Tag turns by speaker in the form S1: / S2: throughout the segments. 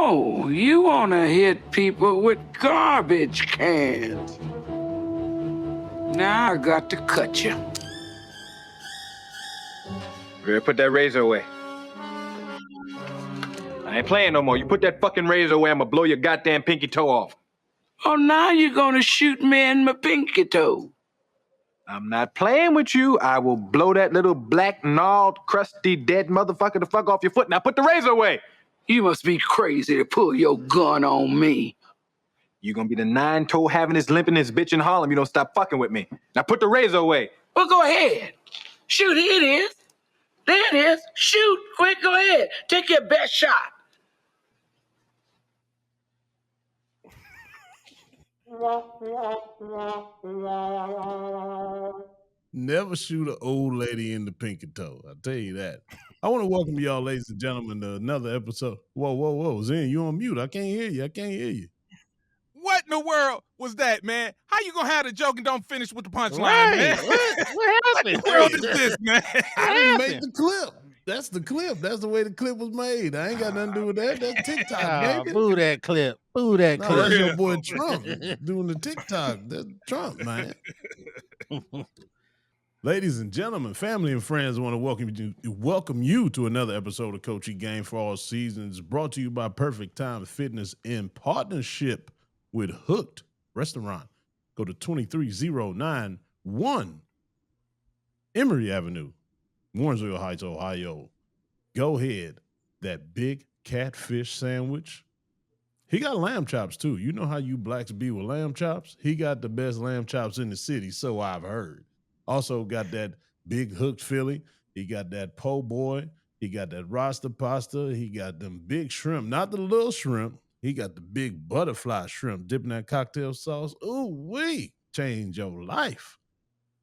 S1: Oh, you want to hit people with garbage cans. Now I got to cut you.
S2: Girl, put that razor away. I ain't playing no more. You put that fucking razor away, I'm gonna blow your goddamn pinky toe off.
S1: Oh, now you're gonna shoot me in my pinky toe.
S2: I'm not playing with you. I will blow that little black, gnarled, crusty, dead motherfucker the fuck off your foot. Now put the razor away.
S1: You must be crazy to pull your gun on me.
S2: You gonna be the nine-toe having this limping this bitch in Harlem. You don't stop fucking with me. Now put the razor away.
S1: Well, go ahead. Shoot, here it is. There it is. Shoot, quick, go ahead. Take your best shot.
S3: Never shoot an old lady in the pinky toe. I'll tell you that. I want to welcome y'all, ladies and gentlemen, to another episode. Whoa. Zen, you on mute. I can't hear you.
S4: What in the world was that, man? How you gonna have the joke and don't finish with the punchline,
S5: Right.
S4: man?
S5: What happened?
S4: What the world is this, man?
S3: I didn't make the clip. That's the clip. That's the way the clip was made. I ain't got nothing to do with that. That's TikTok, baby.
S5: Boo that clip. Boo that
S3: No,
S5: clip.
S3: that's your boy Trump doing the TikTok. That's Trump, man. Ladies and gentlemen, family and friends, I want to welcome you to another episode of Coach E Game for All Seasons, brought to you by Perfect Time Fitness in partnership with Hooked Restaurant. Go to 23091 Emory Avenue, Warrensville Heights, Ohio. Go ahead. That big catfish sandwich. He got lamb chops, too. You know how you blacks be with lamb chops? He got the best lamb chops in the city, so I've heard. Also got that big hooked Philly. He got that po' boy. He got that Rasta pasta. He got them big shrimp, not the little shrimp. He got the big butterfly shrimp dipping that cocktail sauce. Ooh, wee, change your life.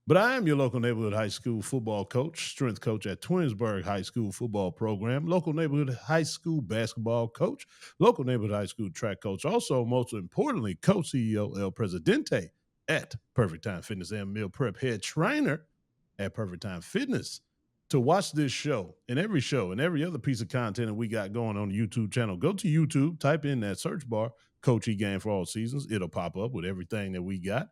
S3: But I am your local neighborhood high school football coach, strength coach at Twinsburg High School football program, local neighborhood high school basketball coach, local neighborhood high school track coach, also, most importantly, co-CEO El Presidente at Perfect Time Fitness and Meal Prep, head trainer at Perfect Time Fitness. To watch this show and every other piece of content that we got going on the YouTube channel, go to YouTube, type in that search bar, Coach E Game for All Seasons. It'll pop up with everything that we got.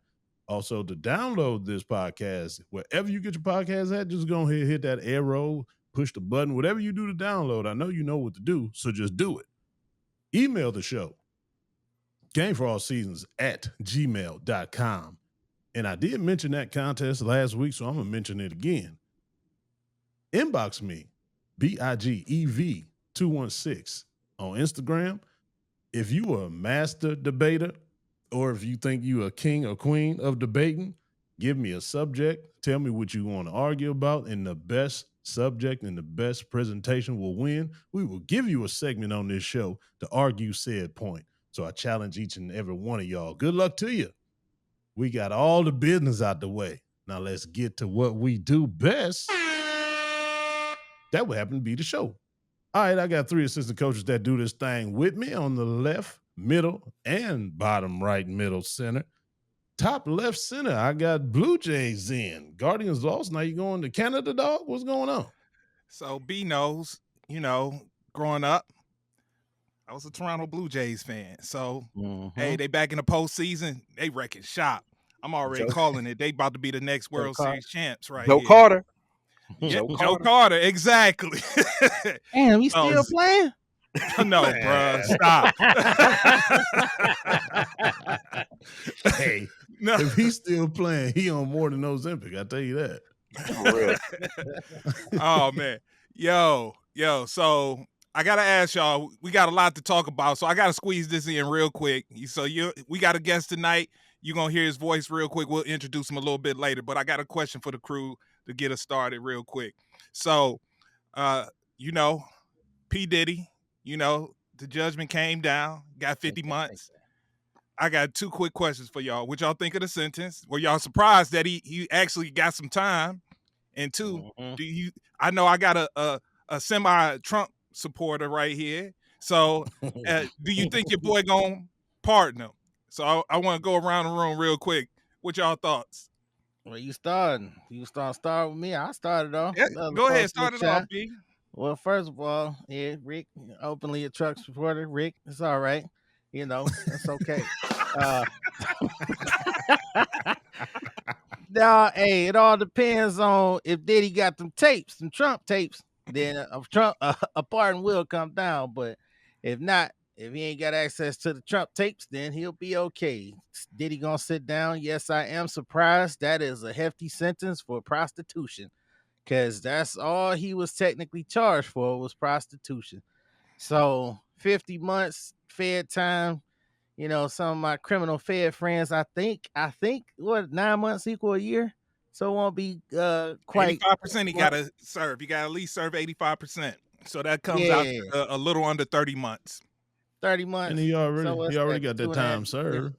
S3: Also, to download this podcast, wherever you get your podcast at, just go ahead, hit that arrow, push the button, whatever you do to download. I know you know what to do, so just do it. Email the show, gameforallseasons@gmail.com. And I did mention that contest last week, so I'm going to mention it again. Inbox me, BIGEV216 on Instagram. If you are a master debater, or if you think you are a king or queen of debating, give me a subject. Tell me what you want to argue about, and the best subject and the best presentation will win. We will give you a segment on this show to argue said point. So I challenge each and every one of y'all. Good luck to you. We got all the business out the way. Now let's get to what we do best. That would happen to be the show. All right, I got 3 assistant coaches that do this thing with me on the left, middle, and bottom right, middle, center. Top left center, I got Blue Jays in. Guardians lost. Now you going to Canada, dog? What's going on?
S4: So B knows, growing up, I was a Toronto Blue Jays fan. So, hey, they back in the postseason. They wrecking shop. I'm already calling it. They about to be the next World Series champs right
S2: Joe
S4: here.
S2: Carter.
S4: Yeah, Joe Carter, exactly.
S5: Damn, he still playing?
S4: No, bruh, stop.
S3: Hey,
S4: No.
S3: if he's still playing, he on more than Ozempic. I tell you that.
S2: For real.
S4: Oh, man. Yo, so I got to ask y'all, we got a lot to talk about, so I got to squeeze this in real quick. So we got a guest tonight. You're going to hear his voice real quick. We'll introduce him a little bit later, but I got a question for the crew to get us started real quick. So, P. Diddy, the judgment came down, got 50 months. I got 2 quick questions for y'all. What y'all think of the sentence? Were y'all surprised that he actually got some time? And 2, I know I got a semi-Trump supporter right here. So do you think your boy gonna pardon him? So I want to go around the room real quick. What y'all thoughts?
S5: Well, you starting. You start with me. I started off.
S4: Yeah, go ahead, start it off, B.
S5: Well, first of all, yeah, Rick, openly a truck supporter. Rick, it's all right. That's okay. Uh, Now, hey, it all depends on if Diddy got them tapes, some Trump tapes. Then Trump a pardon will come down. But if not, if he ain't got access to the Trump tapes, then he'll be okay. Diddy gonna sit down? Yes, I am surprised. That is a hefty sentence for prostitution, because that's all he was technically charged for was prostitution. So 50 months fed time. Some of my criminal fed friends, I think what 9 months equal a year. So it won't be quite
S4: 85% he gotta serve. You gotta at least serve 85%. So that comes out
S5: yeah,
S4: to a little under 30 months.
S5: 30 months.
S3: And he already
S5: what's
S3: got that
S5: 2.5
S3: time
S5: years?
S3: served.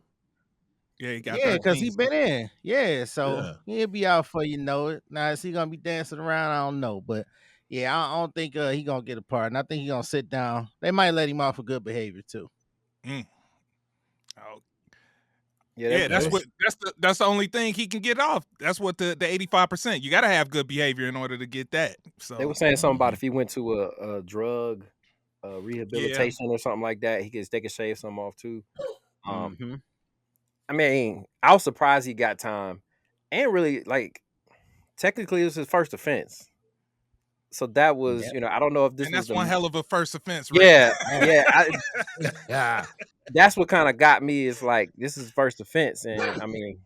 S4: Yeah, he got
S5: Yeah, because
S4: 13.
S5: he been in. Yeah, so
S3: Yeah.
S5: he'll be out for it. Now is he gonna be dancing around? I don't know. But yeah, I don't think he gonna get a pardon. I think he gonna sit down. They might let him off for good behavior too.
S4: Oh,
S1: Yeah,
S4: that's the only thing he can get off. That's what the 85%. You gotta have good behavior in order to get that. So
S1: they were saying something about if he went to a drug
S4: yeah.
S1: rehabilitation or something like that, they could shave some off too.
S5: Mhm.
S1: I mean, I was surprised he got time, and really, like, technically, it was his first offense. So that was,
S5: Yep.
S1: I don't know if this
S4: And
S1: was
S4: that's one hell of a first offense, right?
S1: Yeah.
S3: Yeah.
S1: That's what kind of got me. Is like this is first offense, and I mean,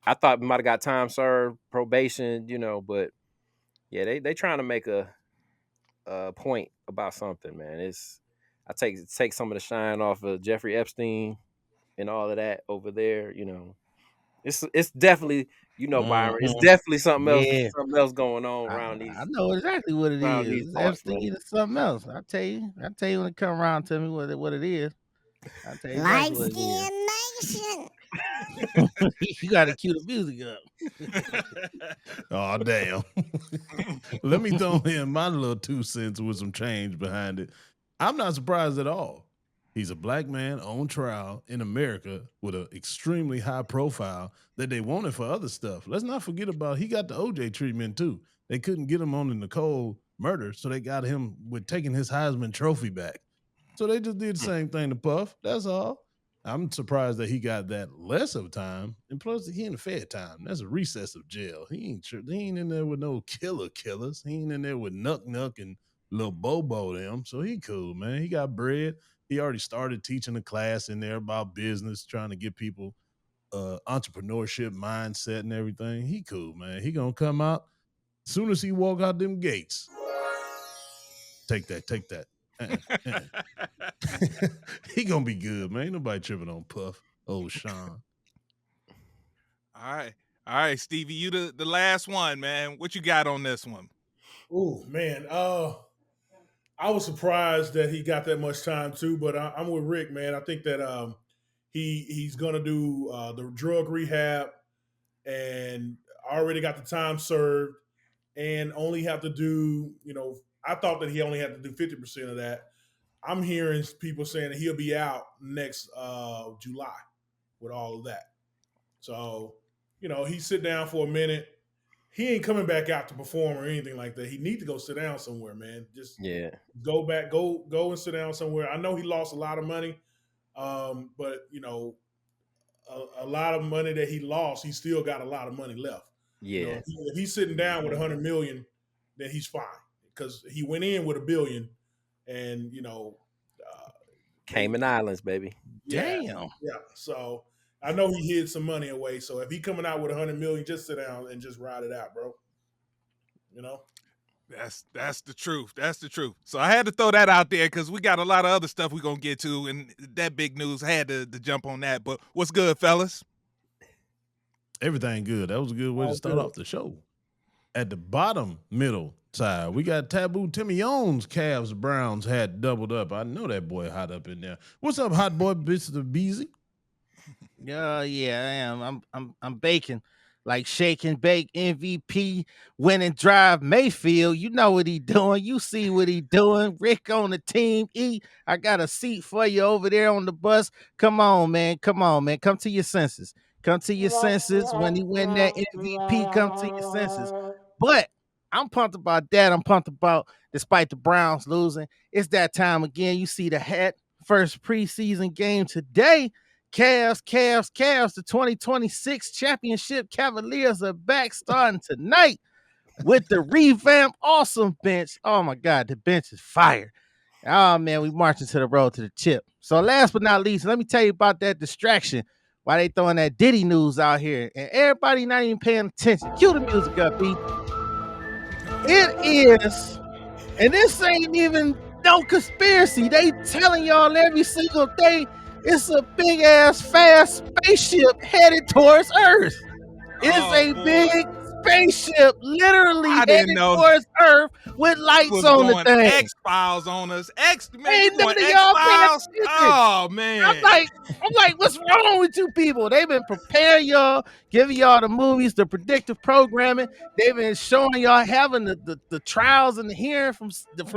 S1: I thought we might have got time served, probation, but yeah, they trying to make a point about something, man. I take some of the shine off of Jeffrey Epstein and all of that over there. It's definitely Byron. It's
S5: Mhm.
S1: definitely something
S5: Yeah.
S1: else going on around
S5: I
S1: these
S5: know exactly what it
S1: around these
S5: is.
S1: parts, man.
S5: Epstein is something else. I tell you when it come around to me what it is. I tell you
S6: Light
S5: exactly what it is.
S6: Skin Nation.
S5: You got to cue the music up.
S3: Oh, damn. Let me throw in my little 2 cents with some change behind it. I'm not surprised at all. He's a black man on trial in America with an extremely high profile that they wanted for other stuff. Let's not forget about he got the OJ treatment too. They couldn't get him on the Nicole murder, so they got him with taking his Heisman Trophy back. So they just did the same thing to Puff. That's all. I'm surprised that he got that less of time, and plus he in the Fed time. That's a recess of jail. He ain't in there with no killers. He ain't in there with Nuck and little Bobo them. So he cool, man. He got bread. He already started teaching a class in there about business, trying to get people entrepreneurship mindset and everything. He cool, man. He gonna come out as soon as he walk out them gates. Take that. He gonna be good, man. Ain't nobody tripping on Puff. Oh, Sean.
S4: All right, Stevie, you the last one, man. What you got on this one?
S7: Ooh, man. I was surprised that he got that much time too, but I'm with Rick, man. I think that he's gonna do the drug rehab, and already got the time served, and only have to do. I thought that he only had to do 50% of that. I'm hearing people saying that he'll be out next July with all of that. So, he sit down for a minute. He ain't coming back out to perform or anything like that. He need to go sit down somewhere, man. Just go back, go and sit down somewhere. I know he lost a lot of money, but a lot of money that he lost, he still got a lot of money left.
S1: Yeah.
S7: If he's sitting down with 100 million, then he's fine because he went in with $1 billion, and
S1: Cayman Islands, baby.
S5: Damn.
S7: Yeah. So I know he hid some money away. So if he coming out with 100 million, just sit down and just ride it out, bro.
S4: That's the truth. That's the truth. So I had to throw that out there because we got a lot of other stuff we're gonna get to, and that big news had to jump on that. But what's good, fellas?
S3: Everything good. That was a good way to start off the show. At the bottom middle side, we got Taboo Timmy Young's Cavs Browns hat doubled up. I know that boy hot up in there. What's up, hot boy, Mr. Beezy?
S5: Yeah, I am. I'm baking. Like shake and bake MVP winning drive Mayfield. You know what he doing. You see what he doing. Rick on the team. I got a seat for you over there on the bus. Come on, man. Come to your senses. Come to your senses. When he win that MVP, come to your senses. But I'm pumped about that. I'm pumped about, despite the Browns losing, it's that time again. You see the first preseason game today. Cavs. The 2026 championship Cavaliers are back starting tonight with the revamped awesome bench. Oh my God, the bench is fire. Oh man, we marching to the road to the chip. So last but not least, let me tell you about that distraction. Why they throwing that Diddy news out here and everybody not even paying attention. Cue the music up, B. It is, and this ain't even no conspiracy. They telling y'all every single day it's a big ass fast spaceship headed towards Earth. It's a big spaceship literally
S4: I
S5: headed
S4: didn't know
S5: towards Earth with lights
S4: was
S5: on the
S4: going
S5: thing.
S4: X-Files on us. Man,
S5: Ain't
S4: you
S5: none
S4: going
S5: of y'all paying
S4: X-Files?
S5: attention.
S4: Oh man.
S5: I'm like, what's wrong with you people? They've been preparing y'all, giving y'all the movies, the predictive programming. They've been showing y'all having the trials and the hearing from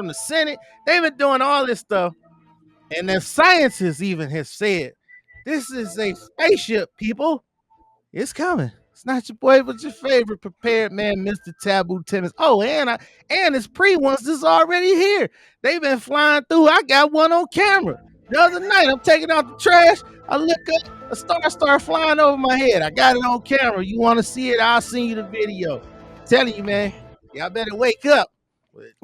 S5: the Senate. They've been doing all this stuff. And the scientists even have said, this is a spaceship, people. It's coming. It's not your boy, but your favorite prepared man, Mr. Taboo Timmons. Oh, and his pre-ones is already here. They've been flying through. I got one on camera. The other night, I'm taking out the trash. I look up, a star start flying over my head. I got it on camera. You want to see it? I'll send you the video. Telling you, man, y'all better wake up.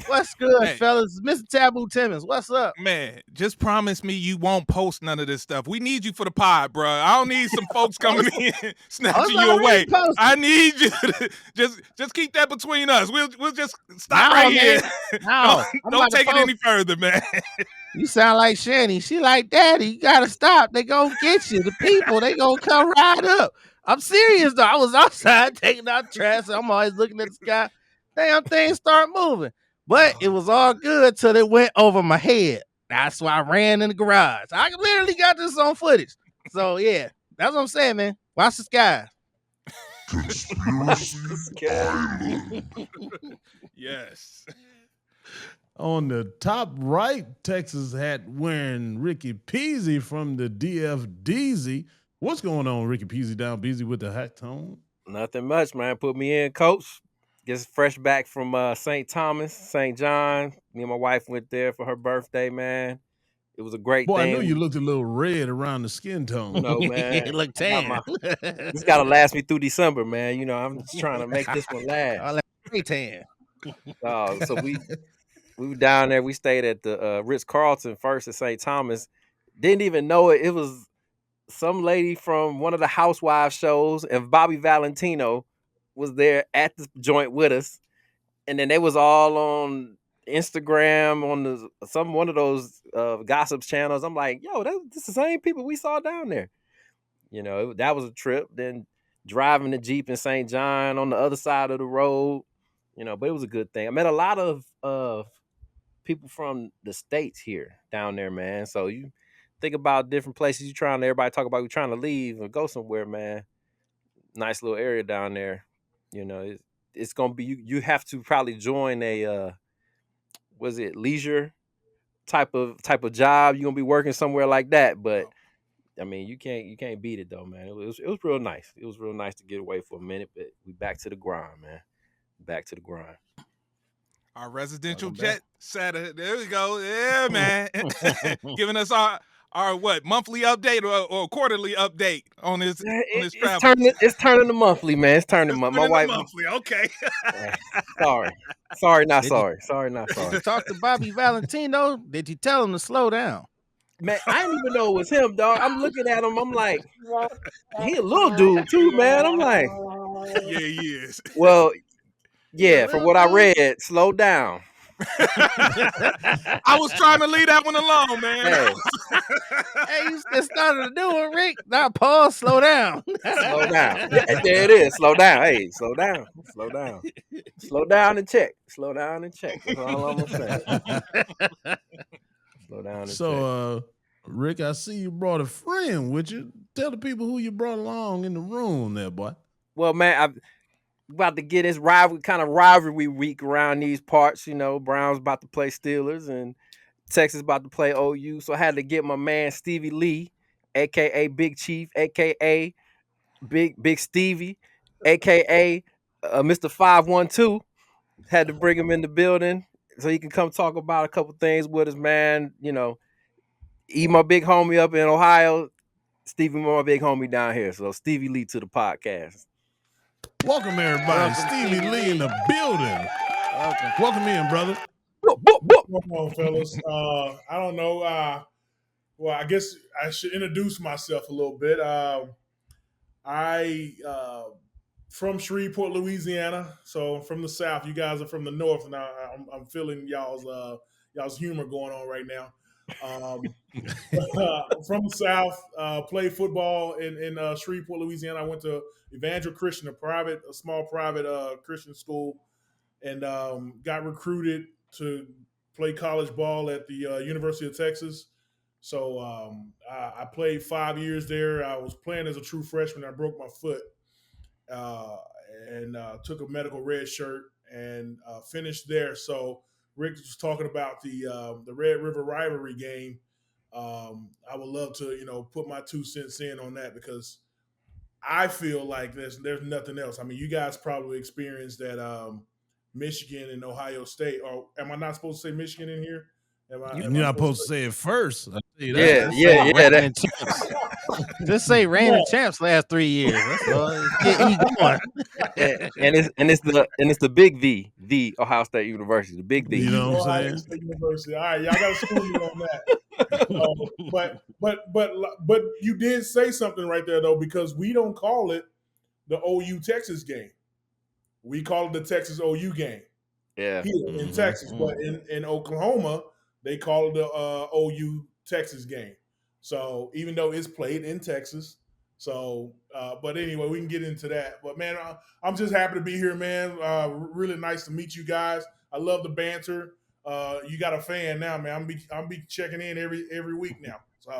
S5: What's good,
S4: Hey.
S5: fellas? Mr. Taboo Timmons, what's up?
S4: Man, just promise me you won't post none of this stuff. We need you for the pod, bro. I don't need some folks coming in snatching you away.
S5: Posted.
S4: I need you to just keep that between us. We'll just stop right here.
S5: No,
S4: don't take it any further, man.
S5: You sound like Shanny. She like, Daddy, you gotta stop. They gonna get you. The people, they gonna come right up. I'm serious though. I was outside taking out trash. So I'm always looking at the sky. Damn things start moving. But it was all good till it went over my head. That's why I ran in the garage. I literally got this on footage. So yeah, that's what I'm saying, man. Watch the sky.
S4: Yes.
S3: On the top right, Texas hat wearing Ricky Peasy from the DFDZ. What's going on, Ricky Peasy down busy with the hat tone?
S1: Nothing much, man. Put me in, coach. Just fresh back from St. Thomas, St. John. Me and my wife went there for her birthday, man. It was a great
S3: Boy,
S1: thing.
S3: I knew you looked a little red around the skin tone.
S1: You know, man.
S5: It looked tan.
S1: This got to last me through December, man. You know, I'm just trying to make this one last.
S5: Tan.
S1: So we were down there. We stayed at the Ritz-Carlton first at St. Thomas. Didn't even know it. It was some lady from one of the Housewives shows, and Bobby Valentino was there at the joint with us. And then they was all on Instagram on one of those gossip channels. I'm like, yo, this the same people we saw down there. You know, that was a trip. Then driving the Jeep in St. John on the other side of the road, you know, but it was a good thing. I met a lot of people from the States here down there, man. So you think about different places everybody talk about you trying to leave and go somewhere, man. Nice little area down there. You know, it's gonna be you have to probably join a leisure type of job. You're gonna be working somewhere like that. But I mean, you can't beat it though, man. It was real nice. It was real nice to get away for a minute, but we back to the grind, man. Back to the grind.
S4: Our residential jet Saturday. There we go. Yeah, man. Giving us our what, monthly update or quarterly update on his travel.
S1: It's turning to monthly, man. It's turning monthly. My wife
S4: monthly. Okay.
S1: Sorry, not sorry. Sorry, not sorry.
S5: Did you talk to Bobby Valentino? Did you tell him to slow down?
S1: Man, I didn't even know it was him, dog. I'm looking at him. I'm like, he a little dude too, man. I'm like,
S4: yeah, he is.
S1: Well, yeah, from what I read, slow down.
S4: I was trying to leave that one alone, man.
S5: Hey, you just started a new one, Rick. Now pause, slow down.
S1: Slow down. Yeah, there it is. Slow down. Hey, slow down. Slow down. Slow down and check. Slow down and check. That's all I'm saying. Slow down and check.
S3: Rick, I see you brought a friend with you. Tell the people who you brought along in the room there, boy.
S1: Well, man, I'm about to get this rivalry week around these parts. You know, Browns about to play Steelers and Texas about to play OU. So I had to get my man Stevie Lee, a.k.a. Big Chief, a.k.a. Big Stevie, a.k.a. Mr. 512. Had to bring him in the building so he can come talk about a couple things with us, man. You know, he my big homie up in Ohio. Stevie my big homie down here. So Stevie Lee to the podcast.
S3: Welcome everybody.
S5: Welcome,
S3: Stevie
S5: Stevie
S3: Lee in the building. Welcome in, brother.
S7: What's going on, fellas? I don't know. Well, I guess I should introduce myself a little bit. I from Shreveport, Louisiana. So I'm from the South. You guys are from the North, and I'm feeling y'all's humor going on right now. From the South, played football in Shreveport, Louisiana. I went to Evangel Christian, a small private Christian school, and got recruited to play college ball at the University of Texas. So I played 5 years there. I was playing as a true freshman. I broke my foot uh, and took a medical red shirt and finished there. So Rick was talking about the Red River Rivalry game. I would love to put my 2 cents in on that because I feel like there's nothing else. I mean, you guys probably experienced that Michigan and Ohio State. Or am I not supposed to say Michigan in here?
S3: You're not supposed to say it first. I'll tell you
S1: Yeah,
S3: that.
S1: yeah.
S5: Reigning champs. Just say reigning champs last 3 years. That's all. Get E going.
S1: And it's the big V, the Ohio State University, the big
S3: You
S1: V.
S3: know what I'm
S7: Ohio
S3: saying?
S7: State University. All right, y'all got to school me on that. But you did say something right there though, because we don't call it the OU Texas game. We call it the Texas OU game
S1: Yeah.
S7: here in Texas, but in Oklahoma they call it the OU Texas game. So even though it's played in Texas, so but anyway, we can get into that. But man, I'm just happy to be here, man. Really nice to meet you guys. I love the banter. You got a fan now, man. I'm be checking in every week now. So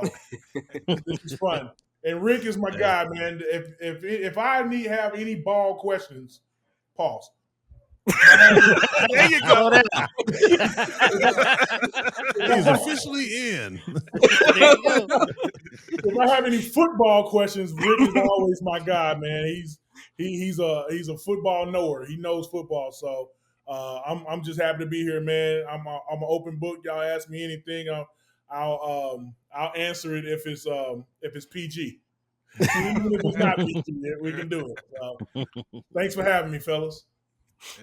S7: this is fun. And Rick is my guy, man. If I have any ball questions, pause.
S4: There you go.
S3: He's officially in.
S7: If I have any football questions, Rick is always my guy, man. He's a football knower. He knows football, so I'm just happy to be here, man. I'm an open book. Y'all ask me anything, I'll answer it if it's PG. Even if it's not PG, we can do it. So, thanks for having me, fellas.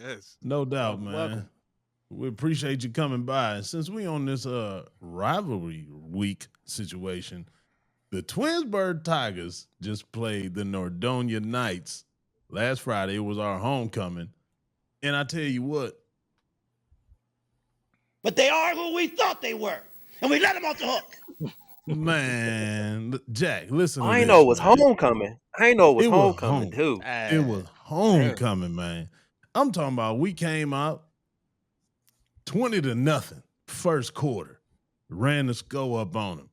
S4: Yes.
S3: No doubt, man.
S5: Welcome.
S3: We appreciate you coming by. And since we on this rivalry week situation, the Twinsburg Tigers just played the Nordonia Knights last Friday. It was our homecoming. And I tell you what.
S6: But they are who we thought they were. And we let them off the hook.
S3: Man, Jack, listen to
S1: I
S3: this,
S1: know it was
S3: man.
S1: homecoming. I know it was
S3: It was
S1: homecoming too.
S3: It was homecoming, man. I'm talking about we came out 20-0 first quarter. Ran the score up on them.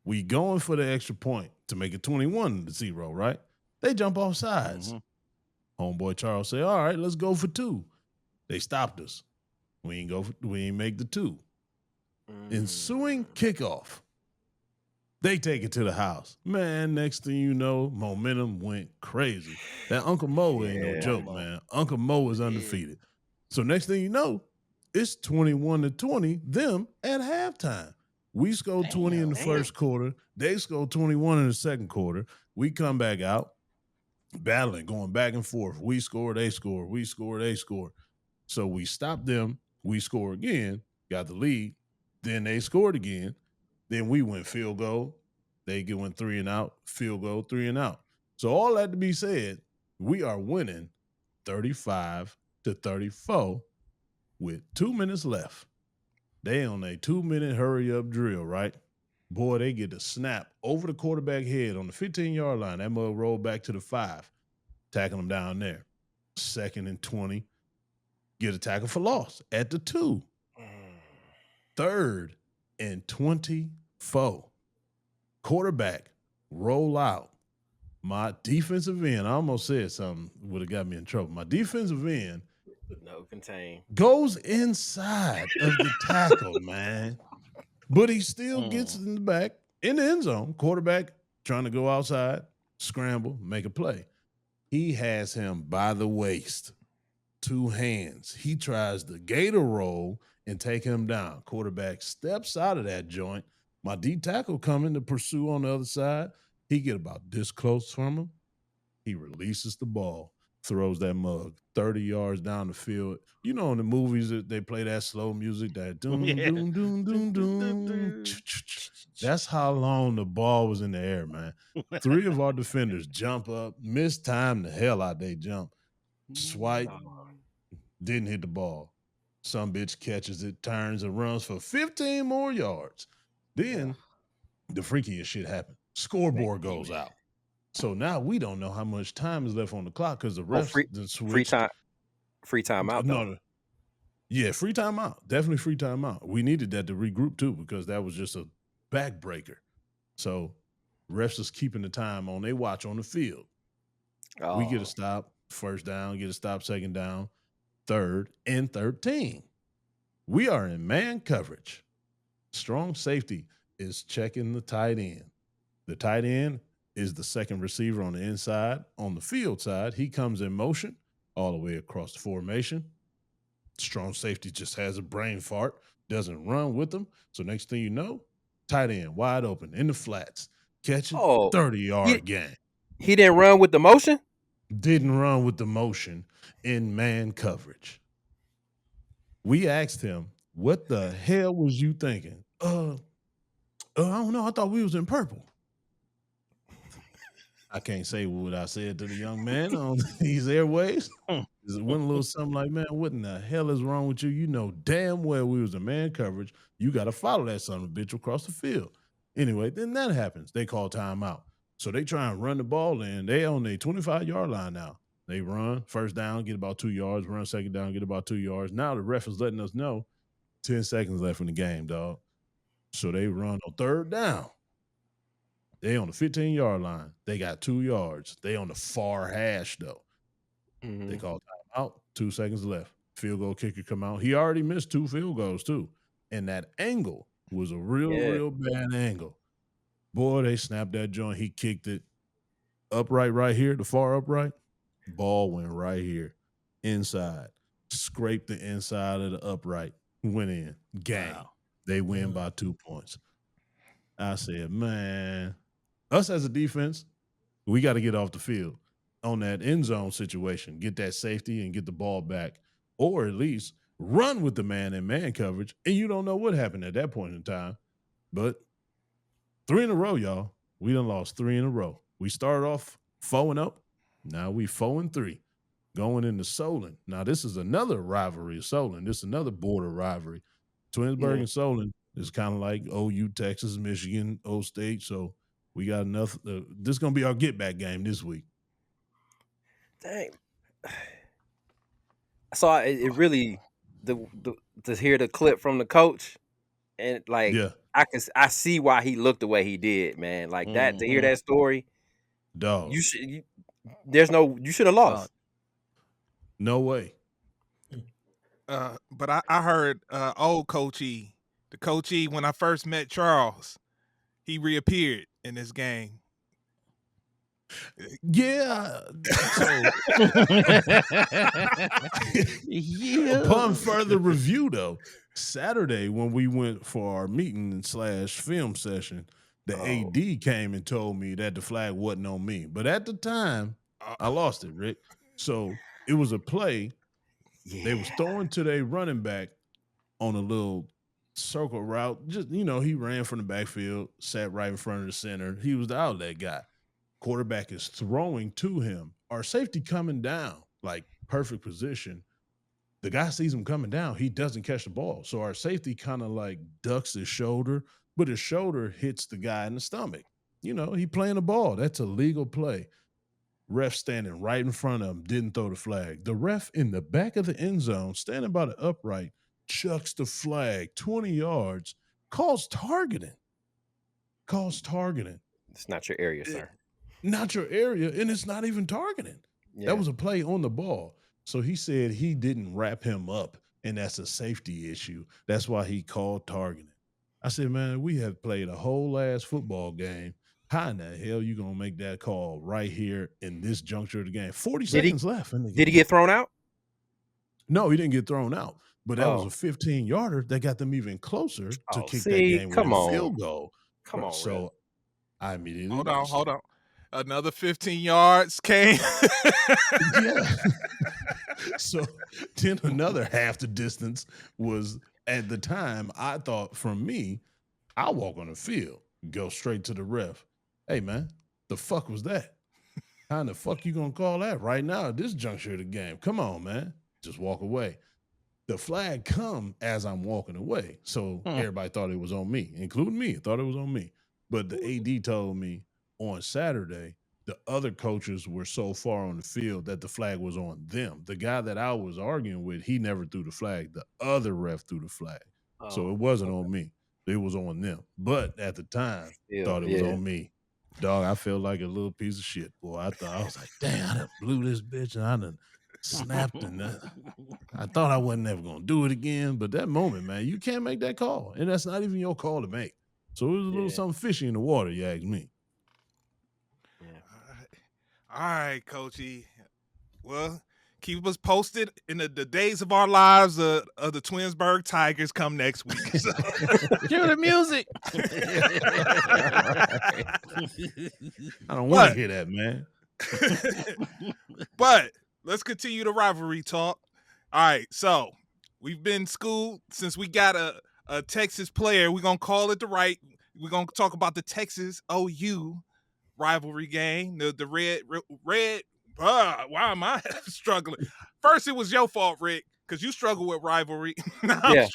S3: We going for the extra point to make it 21-0, right? They jump off sides. Homeboy Charles said, all right, let's go for 2. They stopped us. We ain't make the 2. Ensuing kickoff. They take it to the house. Man, next thing you know, momentum went crazy. That Uncle Mo ain't no joke, man. Uncle Mo is undefeated. So next thing you know, it's 21-20, them at halftime. We scored 20 in the first quarter. They scored 21 in the second quarter. We come back out, battling, going back and forth. We score, they score. We score, they score. So we stopped them. We score again, got the lead. Then they scored again. Then we went field goal. They went 3 and out, field goal, 3 and out. So all that to be said, we are winning 35-34 with 2 minutes left. They on a 2-minute hurry-up drill, right? Boy, they get the snap over the quarterback head on the 15-yard line. That mug rolled back to the 5, tackling them down there. 2nd and 20, get a tackle for loss at the 2. 3rd and 24. Quarterback, roll out. My defensive end, I almost said something would have got me in trouble. My defensive end
S1: No contain.
S3: goes inside of the tackle, man. But he still gets in the back, in the end zone. Quarterback trying to go outside, scramble, make a play. He has him by the waist, 2 hands. He tries the gator roll and take him down. Quarterback steps out of that joint. My D tackle coming to pursue on the other side. He get about this close from him. He releases the ball, throws that mug 30 yards down the field. You know, in the movies that they play that slow music, that doom,
S5: Yeah.
S3: doom, doom, doom, doom. That's how long the ball was in the air, man. 3 of our defenders jump up, mistime the hell out they jump, swipe, didn't hit the ball. Some bitch catches it, turns and runs for 15 more yards. Then the freakiest shit happened. Scoreboard goes out. So now we don't know how much time is left on the clock because the refs then
S1: free
S3: switched.
S1: time out though.
S3: No, yeah, free timeout. Definitely free timeout. We needed that to regroup too because that was just a backbreaker. So refs is keeping the time on they watch on the field. We get a stop, first down, get a stop, second down, 3rd and 13. We are in man coverage. Strong safety is checking the tight end. The tight end is the second receiver on the inside. On the field side, he comes in motion all the way across the formation. Strong safety just has a brain fart, doesn't run with them. So next thing you know, tight end wide open in the flats, catching 30-yard gain.
S1: He didn't run with the motion?
S3: Didn't run with the motion in man coverage. We asked him, what the hell was you thinking? I don't know. I thought we was in purple. I can't say what I said to the young man on these airways. It went a little something like, man, what in the hell is wrong with you? You know damn well we was in man coverage. You got to follow that son of a bitch across the field. Anyway, then that happens. They call timeout. So they try and run the ball in. They on their 25-yard line now. They run, first down, get about 2 yards, run second down, get about 2 yards. Now the ref is letting us know 10 seconds left in the game, dog. So they run on 3rd down. They on the 15-yard line. They got 2 yards. They on the far hash, though. Mm-hmm. They call timeout. 2 seconds left. Field goal kicker come out. He already missed 2 field goals, too. And that angle was a real bad angle. Boy, they snapped that joint. He kicked it upright right here, the far upright. Ball went right here, inside. Scraped the inside of the upright. Went in. Gang. Wow. They win by 2 points. I said, man, us as a defense, we got to get off the field on that end zone situation, get that safety and get the ball back, or at least run with the man in man coverage, and you don't know what happened at that point in time. But 3 in a row, y'all. We done lost 3 in a row. We started off 4-0. Now we 4-3 going into Solon. Now this is another rivalry of Solon. This is another border rivalry. Twinsburg and Solon is kind of like OU, Texas, Michigan, O State. So we got enough. This is going to be our get back game this week.
S1: Dang. So it really to hear the clip from the coach and like I see why he looked the way he did, man. Like that to hear that story,
S3: dog.
S1: You should have lost.
S3: No way.
S4: But I heard old Coach E, the Coach E, when I first met Charles, he reappeared in this game.
S3: Yeah. So, upon further review, though, Saturday when we went for our meeting / film session, the AD came and told me that the flag wasn't on me. But at the time, I lost it, Rick. So it was a play. Yeah. They was throwing to their running back on a little circle route. Just, he ran from the backfield, sat right in front of the center. He was the outlet guy. Quarterback is throwing to him. Our safety coming down, like perfect position. The guy sees him coming down. He doesn't catch the ball. So our safety kind of like ducks his shoulder, but his shoulder hits the guy in the stomach. He playing the ball. That's a legal play. Ref standing right in front of him, didn't throw the flag. The ref in the back of the end zone, standing by the upright, chucks the flag 20 yards, calls targeting.
S1: It's not your area, sir.
S3: Not your area, and it's not even targeting. Yeah. That was a play on the ball. So he said he didn't wrap him up, and that's a safety issue. That's why he called targeting. I said, man, we have played a whole ass football game. How in the hell you going to make that call right here in this juncture of the game? 40 seconds left in the game.
S1: Did he get thrown out?
S3: No, he didn't get thrown out. But that was
S1: Oh.
S3: a 15-yarder that got them even closer to
S1: Oh,
S3: kick that
S1: see,
S3: game-winning
S1: come on.
S3: field goal.
S1: Come on, Ref.
S3: So I immediately
S4: Hold
S3: noticed
S4: on.
S3: it.
S4: Another 15 yards came.
S3: Yeah. So then another half the distance was, at the time, I thought, from me, I'll walk on the field, go straight to the ref. Hey, man, the fuck was that? How the fuck you gonna call that right now at this juncture of the game? Come on, man. Just walk away. The flag come as I'm walking away. So everybody thought it was on me, including me. Thought it was on me. But the AD told me on Saturday, the other coaches were so far on the field that the flag was on them. The guy that I was arguing with, he never threw the flag. The other ref threw the flag. So it wasn't on me. It was on them. But at the time, thought it was on me. Dog, I felt like a little piece of shit, boy. I was like, damn, I done blew this bitch and I done snapped and I thought I wasn't ever going to do it again. But that moment, man, you can't make that call. And that's not even your call to make. So it was a little something fishy in the water, you ask me.
S4: All right, Coachy. Well, keep us posted in the days of our lives of the Twinsburg Tigers come next week. So.
S5: Cue the music.
S3: I don't want to hear that, man.
S4: But let's continue the rivalry talk. All right, so we've been schooled since we got a Texas player. We're going to call it we're going to talk about the Texas OU rivalry game. The red. Why am I struggling? First, it was your fault, Rick, because you struggle with rivalry. Now I'm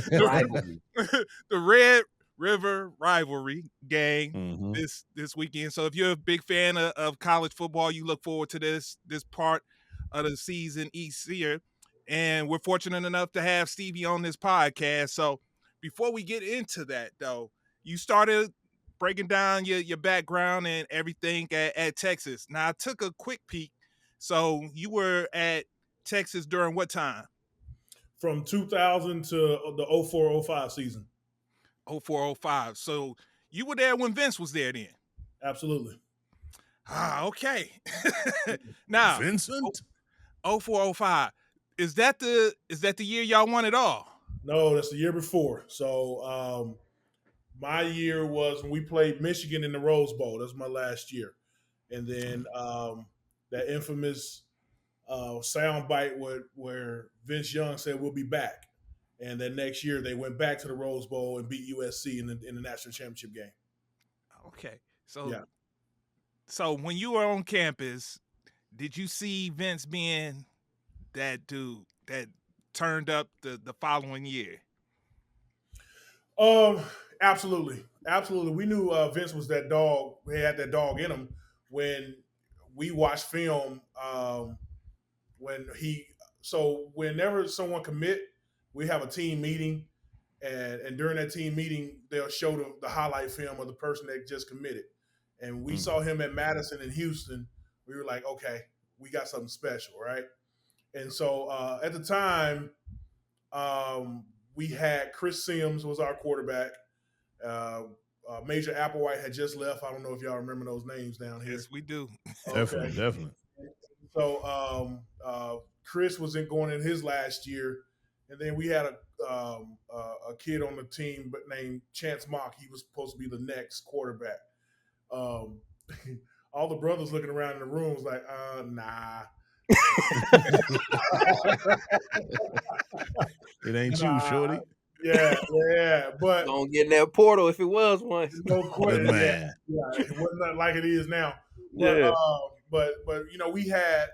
S4: struggling. The Red River rivalry game this weekend. So if you're a big fan of college football, you look forward to this part of the season each year. And we're fortunate enough to have Stevie on this podcast. So before we get into that, though, you started breaking down your background and everything at Texas. Now, I took a quick peek. So you were at Texas during what time?
S7: From 2000 to the 04-05 season.
S4: 04-05. So you were there when Vince was there then?
S7: Absolutely.
S4: Okay. Now,
S3: Vincent?
S4: 04-05. Is that the year y'all won it all?
S7: No, that's the year before. So my year was when we played Michigan in the Rose Bowl. That was my last year. And then that infamous soundbite where Vince Young said, "We'll be back." And then next year they went back to the Rose Bowl and beat USC in the national championship game.
S4: Okay. So when you were on campus, did you see Vince being that dude that turned up the following year?
S7: Absolutely. We knew Vince was that dog. He had that dog in him when we watched film. Whenever someone commit, we have a team meeting, and during that team meeting, they'll show the highlight film of the person that just committed. And we saw him at Madison and Houston. We were like, okay, we got something special, right? And so at the time, we had Chris Sims was our quarterback. Major Applewhite had just left. I don't know if y'all remember those names down here.
S4: Yes, we do.
S7: Okay.
S3: Definitely.
S7: So Chris was going in his last year, and then we had a kid on the team but named Chance Mock. He was supposed to be the next quarterback. All the brothers looking around in the room was like, nah.
S3: It ain't you, shorty.
S7: Yeah. But
S1: don't get in that portal if it was one.
S7: No question.
S3: Man.
S7: Yeah, it wasn't like it is now.
S1: Yeah.
S7: But we had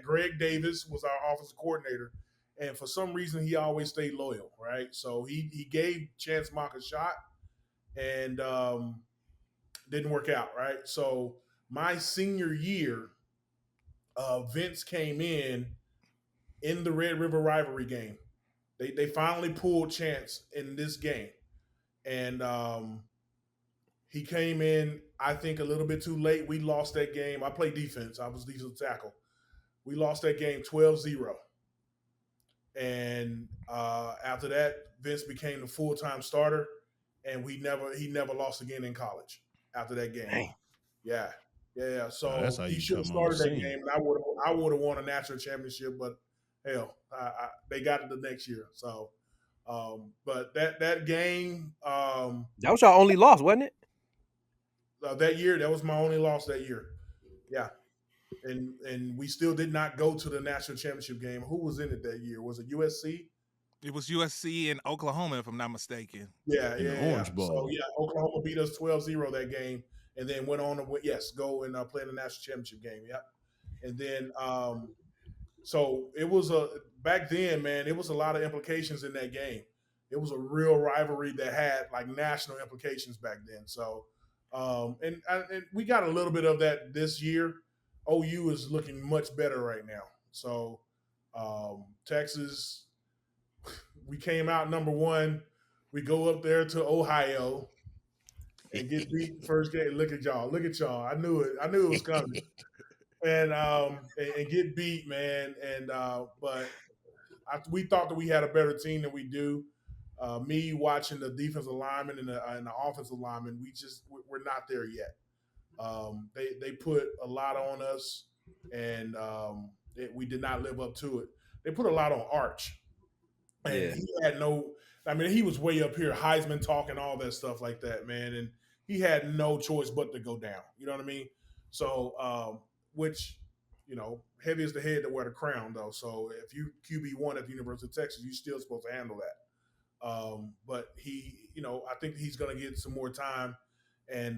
S7: Greg Davis was our offensive coordinator, and for some reason he always stayed loyal, right? So he gave Chance Mock a shot, and didn't work out, right? So my senior year, Vince came in the Red River rivalry game. They finally pulled Chance in this game, and he came in, I think, a little bit too late. We lost that game. I played defense. I was defensive tackle. We lost that game 12-0. And after that, Vince became the full-time starter, and he never lost again in college after that game.
S1: Dang.
S7: Yeah. Yeah,
S3: That's
S7: so
S3: how
S7: he
S3: you
S7: should have
S3: come on the
S7: started that
S3: scene.
S7: game, and I would have won a national championship. But hell, they got it the next year. So, but that game
S1: That was your only loss, wasn't it?
S7: that year, that was my only loss that year. Yeah, and we still did not go to the national championship game. Who was in it that year? Was it USC?
S4: It was USC and Oklahoma, if I'm not mistaken.
S7: Yeah,
S3: In the
S7: yeah, yeah.
S3: Orange
S7: So
S3: Bowl.
S7: yeah, Oklahoma beat us 12-0 that game, and then went on to go and play in the national championship game. Yep. And then so it was back then, man. It was a lot of implications in that game. It was a real rivalry that had like national implications back then. So, and we got a little bit of that this year. OU is looking much better right now. So, Texas, we came out number one. We go up there to Ohio and get beat first game. Look at y'all. Look at y'all. I knew it. I knew it was coming. And get beat, man. And but we thought that we had a better team than we do. Me watching the defensive lineman and the offensive lineman, we're not there yet. They put a lot on us, and we did not live up to it. They put a lot on Arch, and
S1: Yeah.
S7: he had no. I mean, he was way up here, Heisman talking, all that stuff like that, man, and he had no choice but to go down. You know what I mean? So, which, heavy is the head that wear the crown, though. So if you QB1 at the University of Texas, you're still supposed to handle that. But I think he's going to get some more time and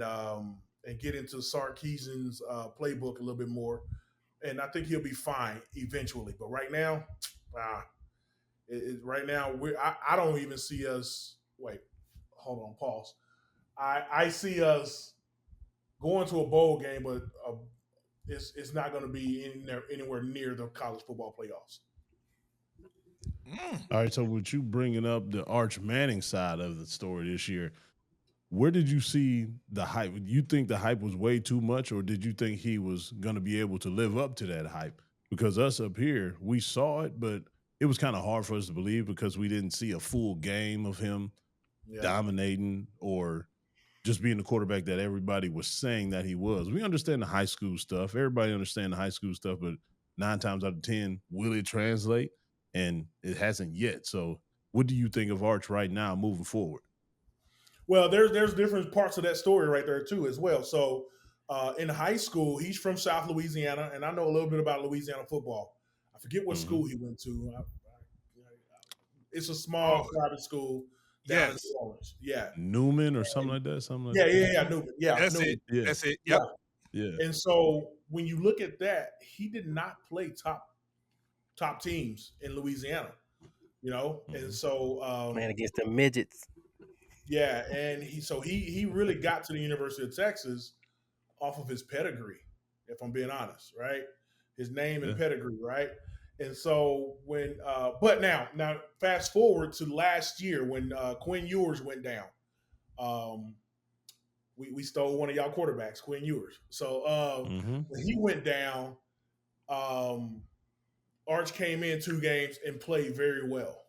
S7: get into Sarkisian's playbook a little bit more, and I think he'll be fine eventually. But right now, right now I don't even see us. Wait, hold on, pause. I see us going to a bowl game, but it's not going to be anywhere near the college football playoffs.
S3: All right, so with you bringing up the Arch Manning side of the story this year, where did you see the hype? You think the hype was way too much, or did you think he was going to be able to live up to that hype? Because us up here, we saw it, but it was kind of hard for us to believe because we didn't see a full game of him dominating or just being the quarterback that everybody was saying that he was. We understand the high school stuff. Everybody understands the high school stuff, but 9 times out of 10, will it translate? And it hasn't yet. So what do you think of Arch right now moving forward?
S7: Well, there's different parts of that story right there too as well. So in high school, he's from South Louisiana, and I know a little bit about Louisiana football. I forget what school he went to. It's a small private school down in New Orleans. Yeah,
S3: Newman or something like that.
S7: Newman. Yeah,
S4: That's
S7: Newman.
S4: it.
S3: Yeah.
S4: That's it. Yep.
S3: Yeah.
S7: And so when you look at that, he did not play top teams in Louisiana, and so
S1: Man, against the midgets.
S7: yeah, and he really got to the University of Texas off of his pedigree, if I'm being honest, right? His name and pedigree, right? And so but now fast forward to last year when Quinn Ewers went down. We stole one of y'all quarterbacks, Quinn Ewers. So when he went down, Arch came in 2 games and played very well.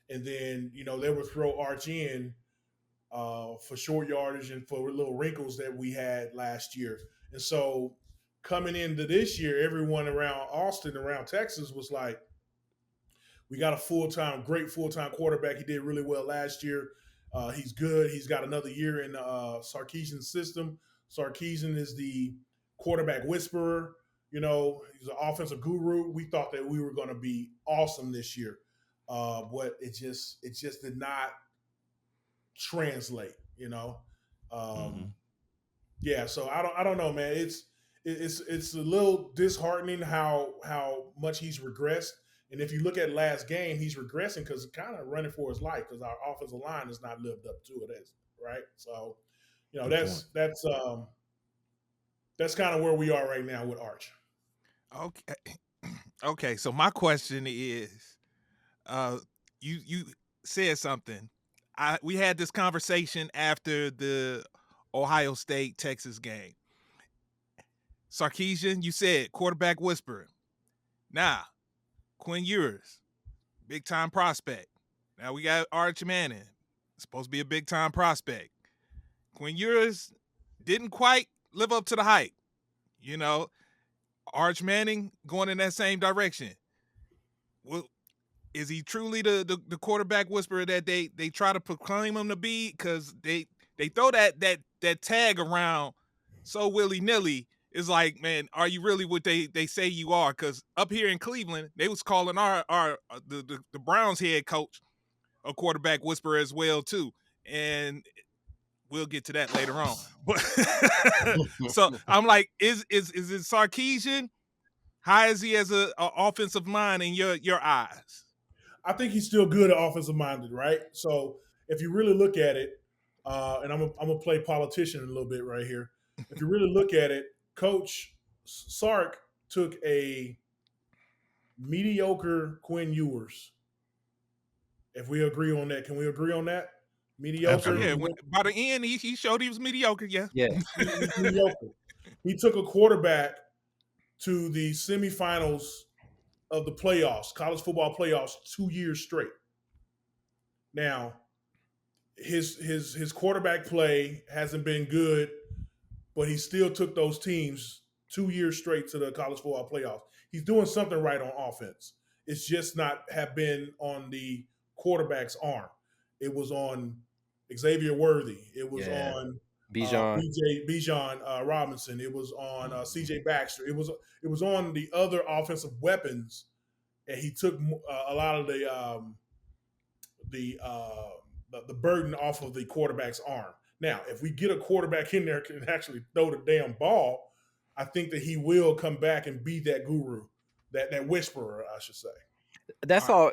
S7: And then, they would throw Arch in for short yardage and for little wrinkles that we had last year. And so coming into this year, everyone around Austin, around Texas was like, we got a great full-time quarterback. He did really well last year. He's good. He's got another year in the Sarkisian system. Sarkisian is the quarterback whisperer. He's an offensive guru. We thought that we were going to be awesome this year. But it just did not translate, Yeah, so I don't know, man. It's a little disheartening how much he's regressed. And if you look at last game, he's regressing because he's kind of running for his life because our offensive line has not lived up to it, right? So, that's kind of where we are right now with Arch.
S4: Okay. So my question is, you said something. We had this conversation after the Ohio State Texas game. Sarkisian, you said quarterback whisperer. Now, Quinn Ewers, big time prospect. Now we got Arch Manning, supposed to be a big time prospect. Quinn Ewers didn't quite live up to the hype. You know, Arch Manning going in that same direction. Well, is he truly the quarterback whisperer that they try to proclaim him to be? Because they throw that tag around so willy nilly. It's like, man, are you really what they say you are? Because up here in Cleveland, they was calling our the Browns head coach a quarterback whisperer as well too, and we'll get to that later on. But so I'm like, is it Sarkisian? How is he as a offensive mind in your eyes?
S7: I think he's still good at offensive minded, right? So if you really look at it, and I'm gonna play politician a little bit right here. If you really look at it, Coach Sark took a mediocre Quinn Ewers. If we agree on that, can we agree on that? Mediocre.
S3: Absolutely.
S4: Yeah, by the end, he showed he was mediocre. Yeah.
S1: Yes.
S7: He's mediocre. He took a quarterback to the semifinals of the playoffs, college football playoffs, 2 years straight. Now, his quarterback play hasn't been good, but he still took those teams 2 years straight to the college football playoffs. He's doing something right on offense. It's just not have been on the quarterback's arm. It was on Xavier Worthy. It was on
S1: Bijan.
S7: Bijan Robinson. It was on C.J. Baxter. It was on the other offensive weapons, and he took a lot of the burden off of the quarterback's arm. Now, if we get a quarterback in there who can actually throw the damn ball, I think that he will come back and be that guru, that whisperer, I should say.
S1: That's all.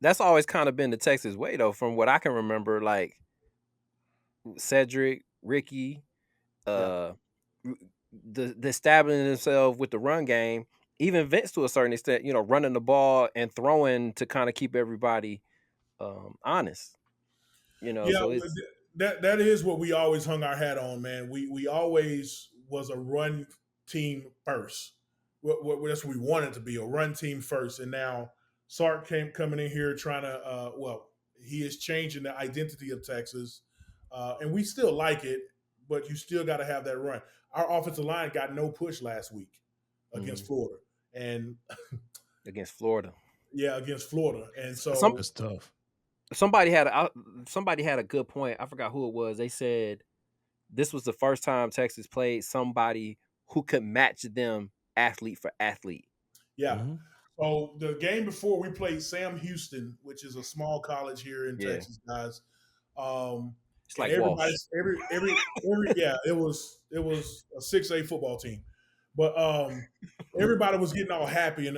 S1: That's always kind of been the Texas way, though. From what I can remember, like Cedric, Ricky, the establishing himself with the run game, even Vince to a certain extent, running the ball and throwing to kind of keep everybody honest. So it's
S7: that is what we always hung our hat on, man. We always was a run team first. That's what we wanted to be, a run team first. And now Sark coming in here trying to he is changing the identity of Texas, and we still like it, but you still got to have that run. Our offensive line got no push last week against Florida, and
S1: against Florida.
S7: Yeah, against Florida, and so
S3: That's tough.
S1: Somebody had a good point. I forgot who it was. They said this was the first time Texas played somebody who could match them athlete for athlete.
S7: Yeah. Mm-hmm. So the game before we played Sam Houston, which is a small college here in Texas, guys.
S1: It's like
S7: everybody's every it was a 6A football team. But everybody was getting all happy and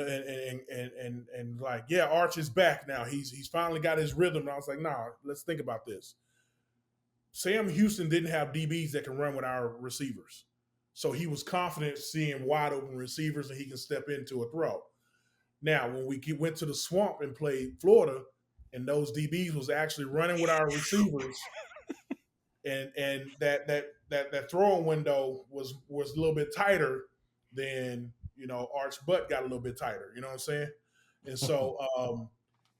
S7: like, yeah, Arch is back now. He's finally got his rhythm. And I was like, nah, let's think about this. Sam Houston didn't have DBs that can run with our receivers. So he was confident seeing wide open receivers and he can step into a throw. Now, when we went to the swamp and played Florida, and those DBs was actually running with our receivers, and that throwing window was a little bit tighter, then Arch butt got a little bit tighter. You know what I'm saying? And so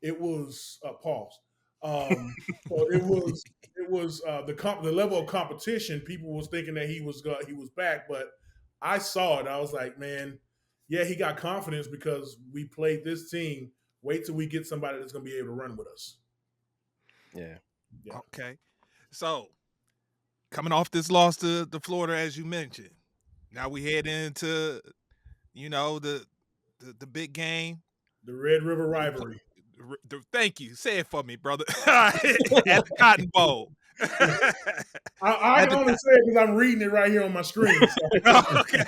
S7: it was pause. So it was the level of competition. People was thinking that he was back, but I saw it. I was like, man, yeah, he got confidence because we played this team. Wait till we get somebody that's going to be able to run with us.
S1: Yeah.
S4: Okay. So coming off this loss to Florida, as you mentioned, now we head into the big game,
S7: the Red River Rivalry.
S4: Thank you. Say it for me, brother. At the Cotton Bowl.
S7: I can only say it because I'm reading it right here on my screen. So.
S4: Okay.